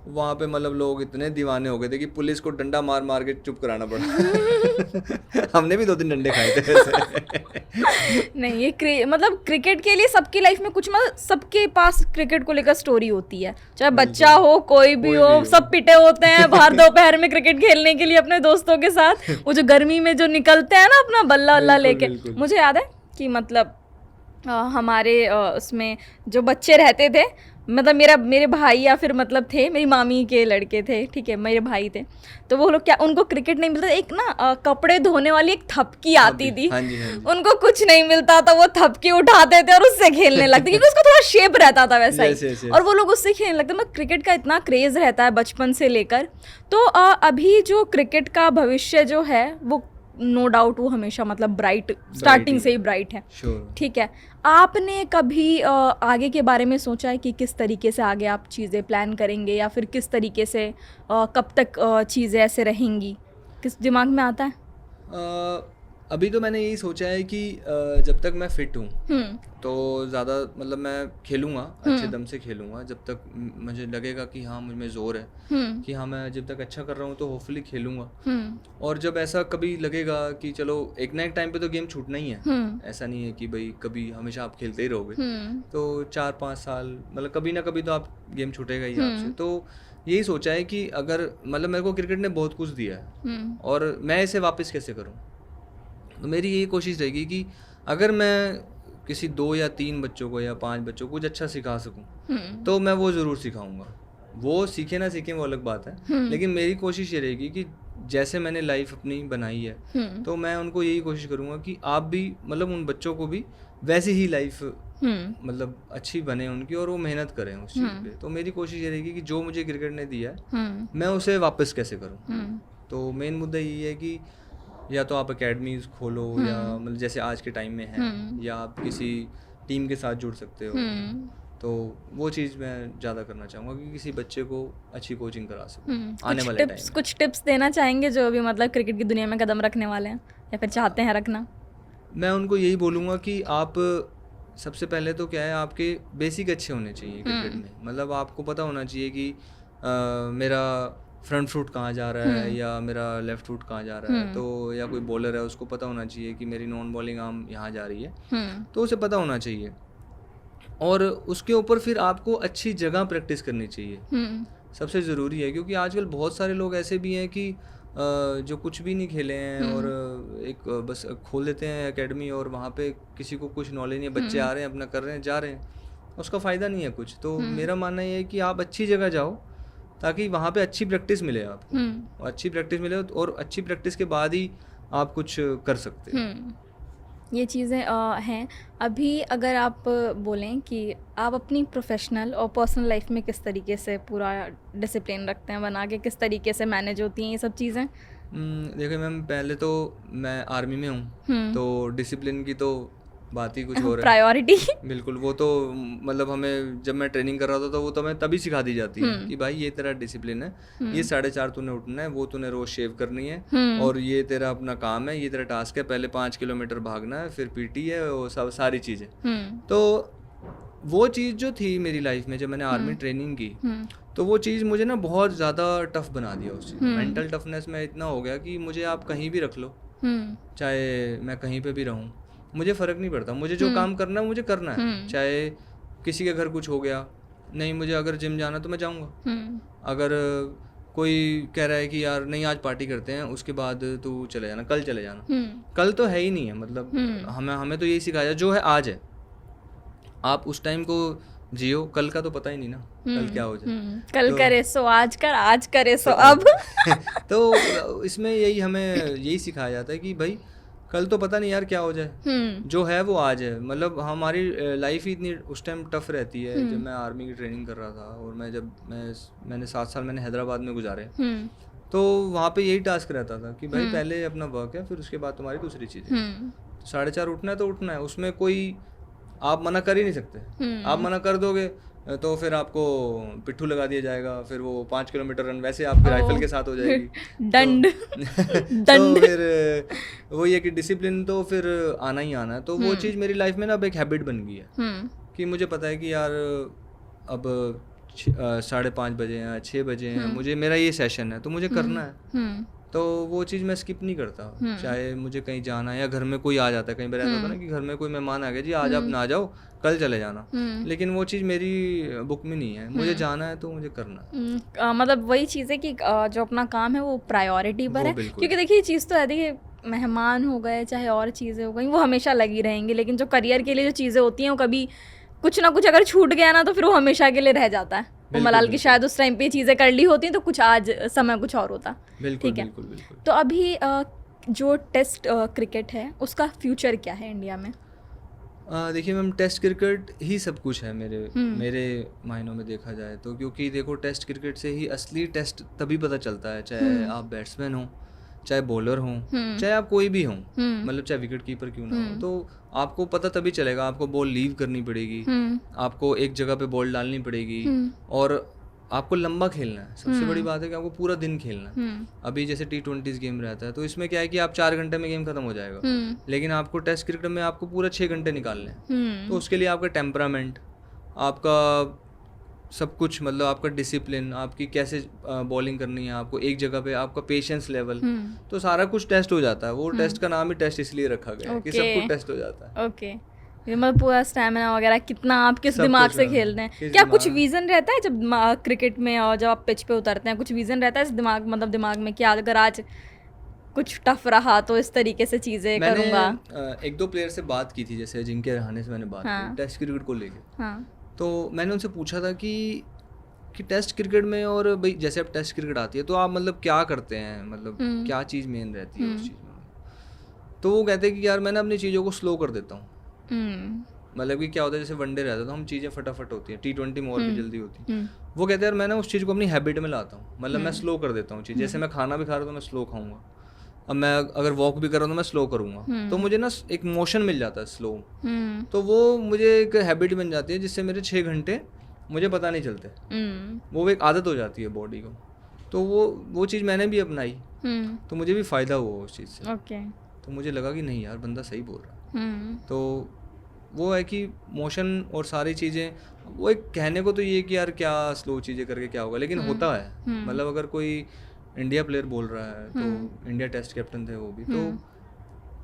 वहाँ पे मतलब लोग इतने दीवाने हो गए थे कि पुलिस को डंडा मार मार के चुप कराना पड़ा। हमने भी 2-3 डंडे खाए थे वैसे। नहीं, ये मतलब क्रिकेट के लिए सबकी लाइफ में कुछ मतलब सबके पास क्रिकेट को लेकर स्टोरी होती है, चाहे बच्चा हो कोई भी हो, सब पिटे होते हैं बाहर दोपहर में क्रिकेट खेलने के लिए अपने दोस्तों के साथ। वो जो गर्मी में जो निकलते हैं ना अपना बल्ला वल्ला लेके, मुझे याद है कि मतलब हमारे उसमें जो बच्चे रहते थे, मतलब मेरे भाई या फिर मतलब थे मेरी मामी के लड़के थे, ठीक है, मेरे भाई थे, तो वो लोग क्या, उनको क्रिकेट नहीं मिलता, एक ना कपड़े धोने वाली एक थपकी आती थी। हाँ जी। उनको कुछ नहीं मिलता था, वो थपकी उठाते थे और उससे खेलने लगते क्योंकि उसका थोड़ा शेप रहता था वैसा ही, और वो लोग उससे खेलने लगते। मतलब क्रिकेट का इतना क्रेज रहता है बचपन से लेकर। तो अभी जो क्रिकेट का भविष्य जो है वो नो डाउट वो हमेशा मतलब ब्राइट, स्टार्टिंग से ही ब्राइट है। ठीक है, आपने कभी आगे के बारे में सोचा है कि किस तरीके से आगे आप चीज़ें प्लान करेंगे या फिर किस तरीके से कब तक चीज़ें ऐसे रहेंगी, किस दिमाग में आता है? अभी तो मैंने यही सोचा है कि जब तक मैं फिट हूँ तो ज़्यादा मतलब मैं खेलूँगा, अच्छे दम से खेलूँगा जब तक मुझे लगेगा कि हाँ मुझ में ज़ोर है, कि हाँ मैं जब तक अच्छा कर रहा हूँ तो होपफुली खेलूँगा। और जब ऐसा कभी लगेगा कि चलो एक ना एक टाइम पे तो गेम छूटना ही है, ऐसा नहीं है कि भाई कभी हमेशा आप खेलते ही रहोगे, तो 4-5 साल मतलब कभी ना कभी तो आप गेम छूटेगा ही आपसे। तो यही सोचा है कि अगर मतलब मेरे को क्रिकेट ने बहुत कुछ दिया है और मैं इसे वापस कैसे करूँ, तो मेरी यही कोशिश रहेगी कि अगर मैं किसी 2 या 3 बच्चों को या 5 बच्चों को कुछ अच्छा सिखा सकूं तो मैं वो ज़रूर सिखाऊंगा। वो सीखे ना सीखें वो अलग बात है, लेकिन मेरी कोशिश ये रहेगी कि जैसे मैंने लाइफ अपनी बनाई है तो मैं उनको यही कोशिश करूंगा कि आप भी मतलब उन बच्चों को भी वैसी ही लाइफ मतलब अच्छी बने उनकी और वो मेहनत करें उस चीज़ पे। तो मेरी कोशिश ये रहेगी कि जो मुझे क्रिकेट ने दिया है मैं उसे वापस कैसे करूँ। तो मेन मुद्दा यही है कि या तो आप एकेडमीज खोलो या मतलब जैसे आज के टाइम में है, या आप किसी टीम के साथ जुड़ सकते हो। तो वो चीज़ मैं ज़्यादा करना चाहूँगा कि किसी बच्चे को अच्छी कोचिंग करा सकूँ आने वाले टाइम में। कुछ टिप्स देना चाहेंगे जो भी मतलब क्रिकेट की दुनिया में कदम रखने वाले हैं या फिर चाहते हैं रखना? मैं उनको यही बोलूँगा कि आप सबसे पहले तो क्या है, आपके बेसिक अच्छे होने चाहिए क्रिकेट में। मतलब आपको पता होना चाहिए कि मेरा फ्रंट फुट कहाँ जा रहा है या मेरा लेफ्ट फुट कहाँ जा रहा है। तो या कोई बॉलर है उसको पता होना चाहिए कि मेरी नॉन बॉलिंग आर्म यहाँ जा रही है, तो उसे पता होना चाहिए। और उसके ऊपर फिर आपको अच्छी जगह प्रैक्टिस करनी चाहिए, सबसे ज़रूरी है। क्योंकि आजकल बहुत सारे लोग ऐसे भी हैं कि जो कुछ भी नहीं खेले हैं और एक बस खोल देते हैं एकेडमी और वहाँ पे किसी को कुछ नॉलेज नहीं है, बच्चे आ रहे हैं अपना कर रहे हैं जा रहे हैं, उसका फ़ायदा नहीं है कुछ। तो मेरा मानना ये है कि आप अच्छी जगह जाओ ताकि वहाँ पे अच्छी प्रैक्टिस मिले आपको, और अच्छी प्रैक्टिस मिले और अच्छी प्रैक्टिस के बाद ही आप कुछ कर सकते हैं। ये चीज़ें हैं। अभी अगर आप बोलें कि आप अपनी प्रोफेशनल और पर्सनल लाइफ में किस तरीके से पूरा डिसिप्लिन रखते हैं बना के, किस तरीके से मैनेज होती हैं ये सब चीज़ें? देखिए मैम, पहले तो मैं आर्मी में हूँ, तो डिसिप्लिन की तो बात ही कुछ और है। प्रायोरिटी। बिल्कुल, वो तो मतलब हमें जब मैं ट्रेनिंग कर रहा था तो वो तो हमें तभी सिखा दी जाती है कि भाई ये तेरा डिसिप्लिन है, ये 4:30 तूने उठना है, वो तूने रोज शेव करनी है, और ये तेरा अपना काम है, ये तेरा टास्क है, पहले 5 किलोमीटर भागना है, फिर पीटी है, वो सब सारी चीज़ें। तो वो चीज़ जो थी मेरी लाइफ में जब मैंने आर्मी ट्रेनिंग की, तो वो चीज़ मुझे ना बहुत ज़्यादा टफ बना दिया। उस चीज़ मेंटल टफनेस में इतना हो गया कि मुझे आप कहीं भी रख लो, चाहे मैं कहीं पे भी रहूँ, मुझे फ़र्क नहीं पड़ता, मुझे जो काम करना है मुझे करना है। चाहे किसी के घर कुछ हो गया, नहीं मुझे अगर जिम जाना तो मैं जाऊँगा, अगर कोई कह रहा है कि यार नहीं आज पार्टी करते हैं, उसके बाद तू चले जाना, कल चले जाना, कल तो है ही नहीं है। मतलब हमें तो यही सिखाया जो है आज है, आप उस टाइम को जियो, कल का तो पता ही नहीं ना कल क्या हो जाए। कल करे सो आज कर, आज करे सो अब। तो इसमें यही हमें यही सिखाया जाता है कि भाई कल तो पता नहीं यार क्या हो जाए, जो है वो आज है। मतलब हमारी लाइफ ही इतनी उस टाइम टफ रहती है। जब मैं आर्मी की ट्रेनिंग कर रहा था और मैंने 7 साल मैंने हैदराबाद में गुजारे, तो वहाँ पे यही टास्क रहता था कि भाई पहले अपना वर्क है, फिर उसके बाद तुम्हारी दूसरी चीज़ है। 4:30 उठना है तो उठना है, उसमें कोई आप मना कर ही नहीं सकते। आप मना कर दोगे तो फिर आपको पिट्ठू लगा दिया जाएगा, फिर वो 5 किलोमीटर रन वैसे आपके राइफल के साथ हो जाएगी। दंड। तो फिर वो ये कि डिसिप्लिन तो फिर आना ही आना है। तो वो चीज़ मेरी लाइफ में ना अब एक हैबिट बन गई है कि मुझे पता है कि यार अब 5:30 बजे हैं, 6 बजे हैं, मुझे मेरा ये सेशन है तो मुझे करना है। तो वो चीज़ मैं स्किप नहीं करता, चाहे मुझे कहीं जाना है या घर में कोई आ जाता है। कहीं बार ऐसा होता है ना कि घर में कोई मेहमान आ गया, जी आज आप ना जाओ, कल चले जाना, लेकिन वो चीज़ मेरी बुक में नहीं है। मुझे जाना है तो मुझे करना है। मतलब वही चीज़ है कि जो अपना काम है वो प्रायोरिटी पर है। क्योंकि देखिए ये चीज़ तो है, देखिए मेहमान हो गए चाहे और चीज़ें हो गई, वो हमेशा लगी रहेंगी, लेकिन जो करियर के लिए जो चीज़ें होती हैं वो कभी कुछ ना कुछ अगर छूट गया ना तो फिर वो हमेशा के लिए रह जाता है। वो मलाल की शायद उस टाइम पे चीज़ें कर ली होती तो कुछ आज समय कुछ और होता। ठीक है, तो अभी जो टेस्ट क्रिकेट है उसका फ्यूचर क्या है इंडिया में? देखिए मैम, टेस्ट क्रिकेट ही सब कुछ है मेरे मायनों में देखा जाए तो। क्योंकि देखो टेस्ट क्रिकेट से ही असली टेस्ट तभी पता चलता है, चाहे आप बैट्समैन हो, चाहे बॉलर हो, चाहे आप कोई भी हो, मतलब चाहे विकेट कीपर क्यों ना हो, तो आपको पता तभी चलेगा। आपको बॉल लीव करनी पड़ेगी, आपको एक जगह पे बॉल डालनी पड़ेगी, और आपको लंबा खेलना है। सबसे बड़ी बात है कि आपको पूरा दिन खेलना है। अभी जैसे T20 गेम रहता है तो इसमें क्या है कि आप 4 घंटे में गेम खत्म हो जाएगा, लेकिन आपको टेस्ट क्रिकेट में आपको पूरा 6 घंटे निकालने हैं। तो उसके लिए आपका टेम्परामेंट, आपका सब कुछ, मतलब आपका डिसिप्लिन, आपकी कैसे बॉलिंग करनी है, आपको एक जगह पे आपका पेशेंस लेवल, तो सारा कुछ टेस्ट हो जाता है। वो टेस्ट का नाम ही टेस्ट इसलिए रखा गया है कि सब कुछ टेस्ट हो जाता है। ओके, मतलब पूरा स्टैमिना वगैरह कितना आप किस दिमाग से खेलते हैं, क्या कुछ विजन रहता है जब क्रिकेट में और जब आप पिच पे उतरते हैं, कुछ विजन रहता है इस दिमाग में कि अगर आज कुछ टफ रहा तो इस तरीके से चीजें करूंगा? 1-2 प्लेयर से बात की थी, जैसे अजिंक्य रहाणे से मैंने बात की टेस्ट क्रिकेट को लेके। तो मैंने उनसे पूछा था कि टेस्ट क्रिकेट में, और भाई जैसे अब टेस्ट क्रिकेट आती है तो आप मतलब क्या करते हैं, मतलब क्या चीज़ मेन रहती है उस चीज़ में। तो वो कहते हैं कि यार मैं ना अपनी चीज़ों को स्लो कर देता हूँ। मतलब कि क्या होता है, जैसे वनडे रहता है तो हम चीज़ें फटाफट होती हैं, T20 में और भी जल्दी होती है। वो कहते हैं यार मैं ना उस चीज़ को अपनी हैबिट में लाता हूँ, मतलब मैं स्लो कर देता हूँ चीज़। जैसे मैं खाना भी खा रहा हूँ तो मैं स्लो खाऊंगा, अब मैं अगर वॉक भी कर रहा हूँ तो मैं स्लो करूँगा, तो मुझे ना एक मोशन मिल जाता है स्लो। तो वो मुझे एक हैबिट बन जाती है जिससे मेरे 6 घंटे मुझे पता नहीं चलते। वो एक आदत हो जाती है बॉडी को। तो वो चीज़ मैंने भी अपनाई, तो मुझे भी फ़ायदा हुआ उस चीज़ से। तो मुझे लगा कि नहीं यार बंदा सही बोल रहा है। तो वो है कि मोशन और सारी चीज़ें, वो एक कहने को तो ये कि यार क्या स्लो चीज़ें करके क्या होगा, लेकिन होता है। मतलब अगर कोई इंडिया प्लेयर बोल रहा है तो इंडिया टेस्ट कैप्टन थे वो भी, तो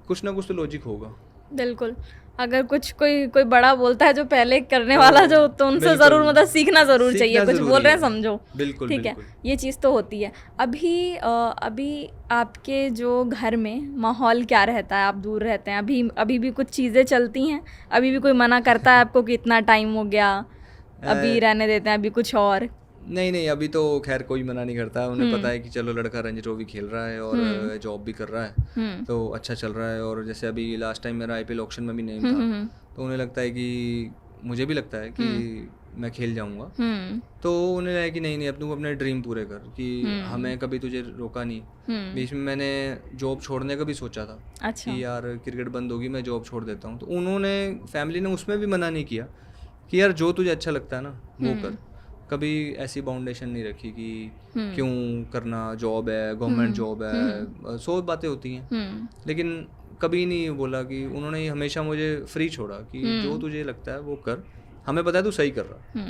कुछ ना कुछ तो लॉजिक होगा। बिल्कुल, अगर कोई बड़ा बोलता है जो पहले करने वाला जो, तो उनसे ज़रूर मतलब सीखना ज़रूर चाहिए। कुछ बोल रहे हैं समझो, बिल्कुल ठीक है, ये चीज़ तो होती है। अभी आपके जो घर में माहौल क्या रहता है? आप दूर रहते हैं, अभी भी कुछ चीज़ें चलती हैं? अभी भी कोई मना करता है आपको कि इतना टाइम हो गया, अभी रहने देते हैं, अभी कुछ और? नहीं, अभी तो खैर कोई मना नहीं करता। उन्हें पता है कि चलो लड़का रणजी ट्रॉफी खेल रहा है और जॉब भी कर रहा है, तो अच्छा चल रहा है। और जैसे अभी लास्ट टाइम मेरा IPL ऑक्शन में भी नेम था, तो उन्हें लगता है कि मुझे भी लगता है कि मैं खेल जाऊंगा, तो उन्हें लगा कि नहीं अब तू अपने ड्रीम पूरे कर, कि हमें कभी तुझे रोका नहीं। बीच में मैंने जॉब छोड़ने का भी सोचा था कि यार क्रिकेट बंद होगी, मैं जॉब छोड़ देता हूँ, तो उन्होंने फैमिली ने उसमें भी मना नहीं किया कि यार जो तुझे अच्छा लगता है ना वो कर। कभी ऐसी बाउंडेशन नहीं रखी कि क्यों करना, जॉब है, गवर्नमेंट जॉब है, 100 बातें होती हैं, लेकिन कभी नहीं बोला कि उन्होंने हमेशा मुझे फ्री छोड़ा कि जो तुझे लगता है वो कर, हमें पता है तू सही कर रहा।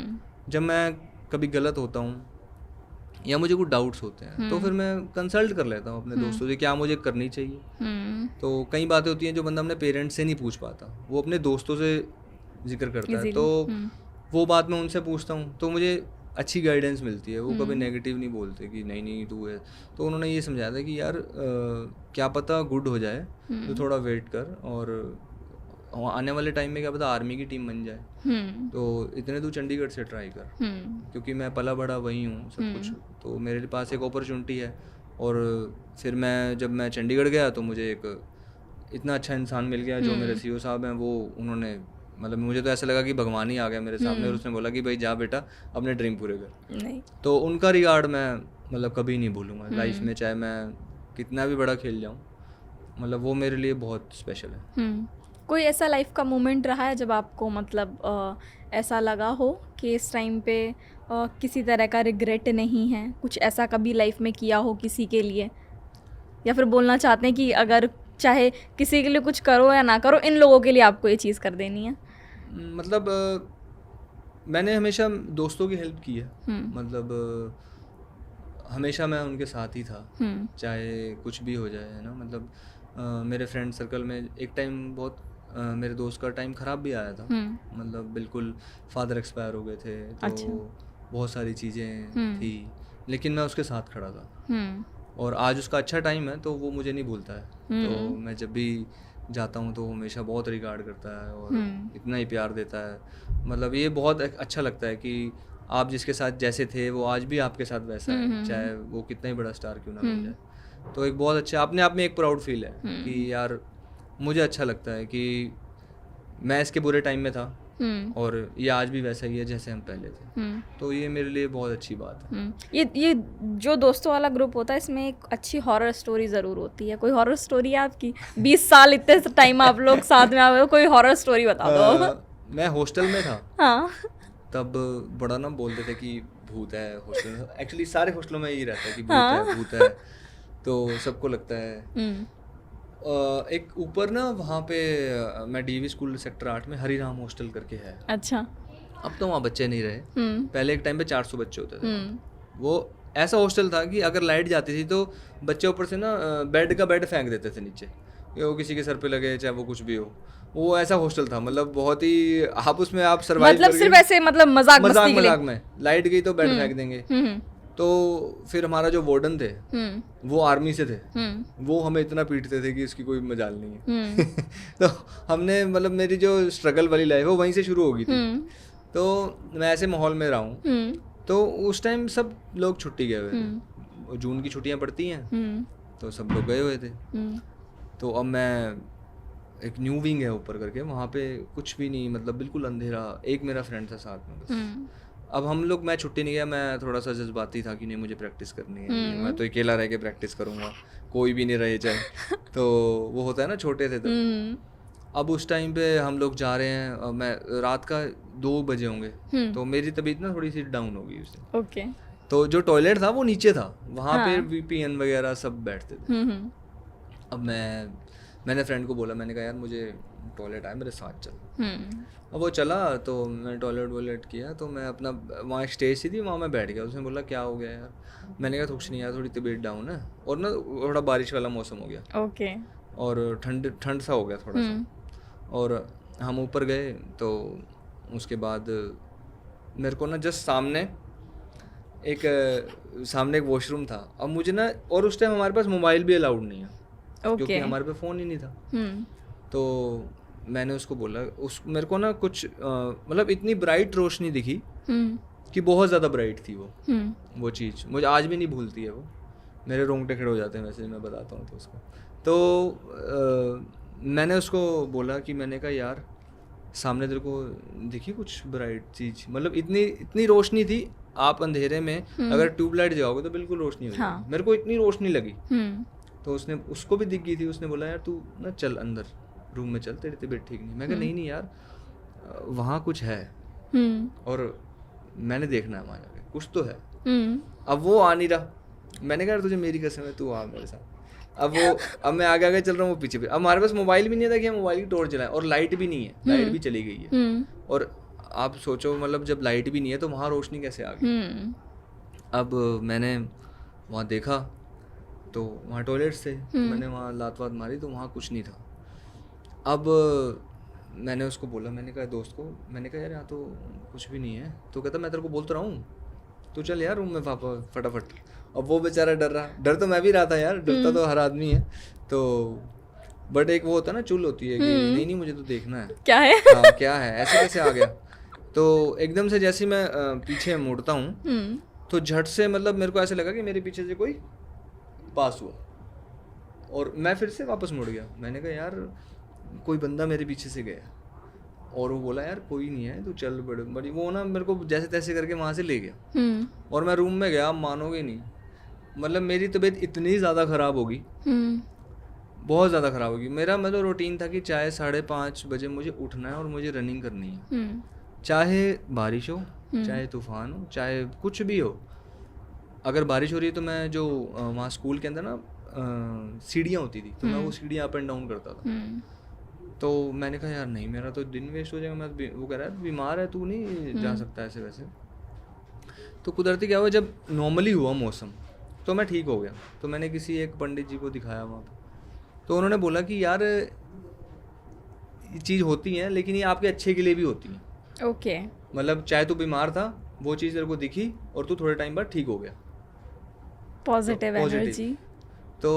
जब मैं कभी गलत होता हूँ या मुझे कुछ डाउट्स होते हैं तो फिर मैं कंसल्ट कर लेता हूँ अपने दोस्तों से, क्या मुझे करनी चाहिए। तो कई बातें होती हैं जो बंदा अपने पेरेंट्स से नहीं पूछ पाता, वो अपने दोस्तों से जिक्र करता है, तो वो बात मैं उनसे पूछता हूँ तो मुझे अच्छी गाइडेंस मिलती है। वो कभी नेगेटिव नहीं बोलते कि नहीं तू है। तो उन्होंने ये समझाया था कि यार क्या पता गुड हो जाए, तो थोड़ा वेट कर, और आने वाले टाइम में क्या पता आर्मी की टीम बन जाए, तो इतने तू चंडीगढ़ से ट्राई कर, क्योंकि मैं पला बड़ा वही हूँ सब कुछ, तो मेरे पास एक अपॉर्चुनिटी है। और फिर जब मैं चंडीगढ़ गया तो मुझे एक इतना अच्छा इंसान मिल गया जो मेरे सीईओ साहब हैं, वो उन्होंने मतलब मुझे तो ऐसा लगा कि भगवान ही आ गया मेरे सामने, और उसने बोला कि भाई जा बेटा अपने ड्रीम पूरे कर। नहीं। तो उनका रिगार्ड मैं मतलब कभी नहीं भूलूंगा लाइफ में, चाहे मैं कितना भी बड़ा खेल जाऊँ, मतलब वो मेरे लिए बहुत स्पेशल है। कोई ऐसा लाइफ का मोमेंट रहा है जब आपको मतलब ऐसा लगा हो कि इस टाइम पे किसी तरह का रिग्रेट नहीं है, कुछ ऐसा कभी लाइफ में किया हो किसी के लिए, या फिर बोलना चाहते हैं कि अगर चाहे किसी के लिए कुछ करो या ना करो, इन लोगों के लिए आपको ये चीज़ कर देनी है? मतलब मैंने हमेशा दोस्तों की हेल्प की है, मतलब हमेशा मैं उनके साथ ही था, चाहे कुछ भी हो जाए, है ना। मतलब मेरे फ्रेंड सर्कल में एक टाइम बहुत मेरे दोस्त का टाइम ख़राब भी आया था, मतलब बिल्कुल फादर एक्सपायर हो गए थे, तो बहुत सारी चीज़ें थी, लेकिन मैं उसके साथ खड़ा था, और आज उसका अच्छा टाइम है तो वो मुझे नहीं भूलता है। तो मैं जब भी जाता हूँ तो हमेशा बहुत रिगार्ड करता है और इतना ही प्यार देता है। मतलब ये बहुत अच्छा लगता है कि आप जिसके साथ जैसे थे वो आज भी आपके साथ वैसा है, चाहे वो कितना ही बड़ा स्टार क्यों ना बन जाए। तो एक बहुत अच्छा अपने आप में एक प्राउड फील है कि यार मुझे अच्छा लगता है कि मैं इसके बुरे टाइम में था और ये आज भी वैसा ही है जैसे हम पहले थे। तो ये मेरे लिए बहुत अच्छी बात है। ये जो दोस्तों वाला ग्रुप होता है, इसमें एक अच्छी हॉरर स्टोरी ज़रूर होती है। कोई हॉरर स्टोरी है आपकी? 20 साल इतने टाइम आप लोग साथ में आए हो, कोई हॉरर स्टोरी बता दो। मैं हॉस्टल में था। हाँ। तब बड़ा ना बोलते थे कि भूत है हॉस्टल में। एक्चुअली सारे हॉस्टलों में यही रहता है कि भूत है, तो सबको लगता है। एक ऊपर ना वहाँ पे मैं डीवी स्कूल सेक्टर 8 में हरिराम हॉस्टल करके है। अच्छा। अब तो वहाँ बच्चे नहीं रहे, पहले एक टाइम पे 400 बच्चे होते थे। वो ऐसा हॉस्टल था कि अगर लाइट जाती थी तो बच्चे ऊपर से ना बेड फेंक देते थे नीचे, वो किसी के सर पे लगे चाहे वो कुछ भी हो। वो ऐसा हॉस्टल था, मतलब बहुत ही आप उसमें आप सर्वाइव मतलब सिर्फ ऐसे मतलब मजाक में लाइट गई तो बेड फेंक देंगे। तो फिर हमारा जो वार्डन थे वो आर्मी से थे, वो हमें इतना पीटते थे कि इसकी कोई मजाल नहीं है। तो हमने मतलब मेरी जो स्ट्रगल वाली लाइफ है वो वहीं से शुरू हो गई थी। तो मैं ऐसे माहौल में रहा हूँ, तो उस टाइम सब लोग छुट्टी गए हुए थे, जून की छुट्टियाँ पड़ती हैं तो सब लोग गए हुए थे। तो अब मैं एक न्यू विंग है ऊपर करके, वहाँ पे कुछ भी नहीं, मतलब बिल्कुल अंधेरा। एक मेरा फ्रेंड था साथ में बस। अब मैं छुट्टी नहीं गया, मैं थोड़ा सा जज्बाती था कि नहीं मुझे प्रैक्टिस करनी है, मैं तो अकेला रह के प्रैक्टिस करूँगा, कोई भी नहीं रहे चाहे। तो वो होता है ना, छोटे थे तब। अब उस टाइम पे हम लोग जा रहे हैं, मैं रात का 2 बजे होंगे, तो मेरी तबीयत ना थोड़ी सी डाउन हो गई उस दिन। ओके। तो जो टॉयलेट था वो नीचे था, वहाँ पे VPN वगैरह सब बैठते थे। अब मैंने फ्रेंड को बोला, मैंने कहा यार मुझे टॉयलेट आया, मेरे साथ चल। अब वो चला तो मैं टॉयलेट किया, तो मैं अपना वहाँ एक स्टेज सी थी, वहाँ मैं बैठ गया। उसने बोला क्या हो गया यार? मैंने कहा कुछ नहीं यार, थोड़ी तबीयत डाउन है, और ना थोड़ा बारिश वाला मौसम हो गया। ओके। और ठंड सा हो गया थोड़ा सा। और हम ऊपर गए तो उसके बाद मेरे को ना जस्ट सामने एक वॉशरूम था। अब मुझे ना, और उस टाइम हमारे पास मोबाइल भी अलाउड नहीं है, क्योंकि हमारे पे फ़ोन ही नहीं था। तो मैंने उसको बोला, मेरे को ना कुछ मतलब इतनी ब्राइट रोशनी दिखी कि बहुत ज़्यादा ब्राइट थी वो चीज़। मुझे आज भी नहीं भूलती है वो, मेरे रोंगटे खड़े हो जाते हैं वैसे मैं बताता हूँ तो उसको। तो मैंने उसको बोला कि मैंने कहा यार सामने तेरे को दिखी कुछ ब्राइट चीज, मतलब इतनी रोशनी थी, आप अंधेरे में अगर ट्यूबलाइट जलाओगे तो बिल्कुल रोशनी हो जाएगी। मेरे को इतनी रोशनी लगी, तो उसको भी दिख गई थी। उसने बोला यार तू ना चल अंदर रूम में चल, तेरी तबीयत ठीक नहीं। मैं कहा नहीं यार वहाँ कुछ है और मैंने देखना है वहाँ जाके, कुछ तो है। अब वो आ नहीं रहा, मैंने कहा तुझे मेरी कसम है तू आ मेरे साथ। अब मैं आगे आगे चल रहा हूँ, वो पीछे। अब हमारे पास मोबाइल भी नहीं था कि हम मोबाइल की टॉर्च जलाएं, और लाइट भी नहीं है, लाइट भी चली गई है। और आप सोचो मतलब जब लाइट भी नहीं है तो वहाँ रोशनी कैसे आ गई। अब मैंने वहाँ देखा तो वहाँ टॉयलेट्स थे, तो मैंने वहाँ लात वात मारी तो वहाँ कुछ नहीं था। अब मैंने उसको बोला, मैंने कहा दोस्त को, मैंने कहा यार यहाँ तो कुछ भी नहीं है। तो कहता मैं तेरे को बोल तो रहा हूँ, तो चल यार रूम में पापा फटाफट। अब वो बेचारा डर रहा, डर तो मैं भी रहा था यार, डरता तो हर आदमी है। तो बट एक वो होता है ना, चुल होती है कि नहीं मुझे तो देखना है क्या है, हाँ क्या है, ऐसे कैसे आ गया। तो एकदम से जैसे मैं पीछे मुड़ता हूँ तो झट से मतलब मेरे को ऐसे लगा कि मेरे पीछे से कोई पास हुआ, और मैं फिर से वापस मुड़ गया। मैंने कहा यार कोई बंदा मेरे पीछे से गया, और वो बोला यार कोई नहीं है तू चल बड़ी। वो ना मेरे को जैसे तैसे करके वहाँ से ले गया, और मैं रूम में गया, आप मानोगे नहीं, मतलब मेरी तबीयत इतनी ज़्यादा ख़राब होगी, बहुत ज़्यादा ख़राब होगी। मेरा मतलब रूटीन था कि चाहे 5:30 बजे मुझे उठना है और मुझे रनिंग करनी है, चाहे बारिश हो, चाहे तूफान हो, चाहे कुछ भी हो। अगर बारिश हो रही है तो मैं जो वहाँ स्कूल के अंदर ना सीढ़ियाँ होती थी, तो मैं वो सीढ़ियाँ अप एंड डाउन करता था। तो मैंने कहा यार नहीं मेरा तो दिन वेस्ट हो जाएगा। वो कह रहा है बीमार है तू नहीं जा सकता ऐसे वैसे। तो कुदरती क्या हुआ, जब नॉर्मली हुआ मौसम तो मैं ठीक हो गया। तो मैंने किसी एक पंडित जी को दिखाया वहाँ पे, तो उन्होंने बोला कि यार ये चीज़ होती है लेकिन ये आपके अच्छे के लिए भी होती है। ओके मतलब चाहे तू बीमार था, वो चीज़ तेरे को दिखी और तू थोड़े टाइम बाद ठीक हो गया, पॉजिटिव एनर्जी। तो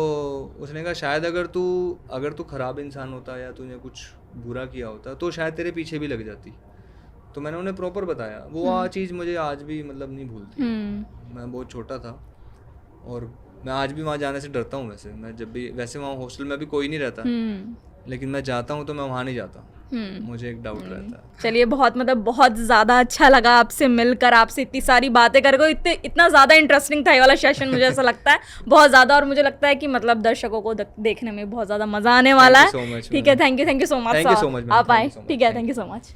उसने कहा शायद अगर तू ख़राब इंसान होता या तूने कुछ बुरा किया होता तो शायद तेरे पीछे भी लग जाती। तो मैंने उन्हें प्रॉपर बताया, वो चीज़ मुझे आज भी मतलब नहीं भूलती। मैं बहुत छोटा था और मैं आज भी वहाँ जाने से डरता हूँ। वैसे मैं जब भी, वैसे वहाँ हॉस्टल में भी कोई नहीं रहता, लेकिन मैं जाता हूँ तो मैं वहाँ नहीं जाता, मुझे एक डाउट रहता है। चलिए बहुत ज़्यादा अच्छा लगा आपसे मिलकर, आपसे इतनी सारी बातें करके। इतना ज़्यादा इंटरेस्टिंग था ये वाला सेशन, मुझे ऐसा लगता है बहुत ज़्यादा, और मुझे लगता है कि मतलब दर्शकों को देखने में बहुत ज़्यादा मज़ा आने वाला है। ठीक है, थैंक यू सो मच, आप आए। ठीक है, थैंक यू सो मच।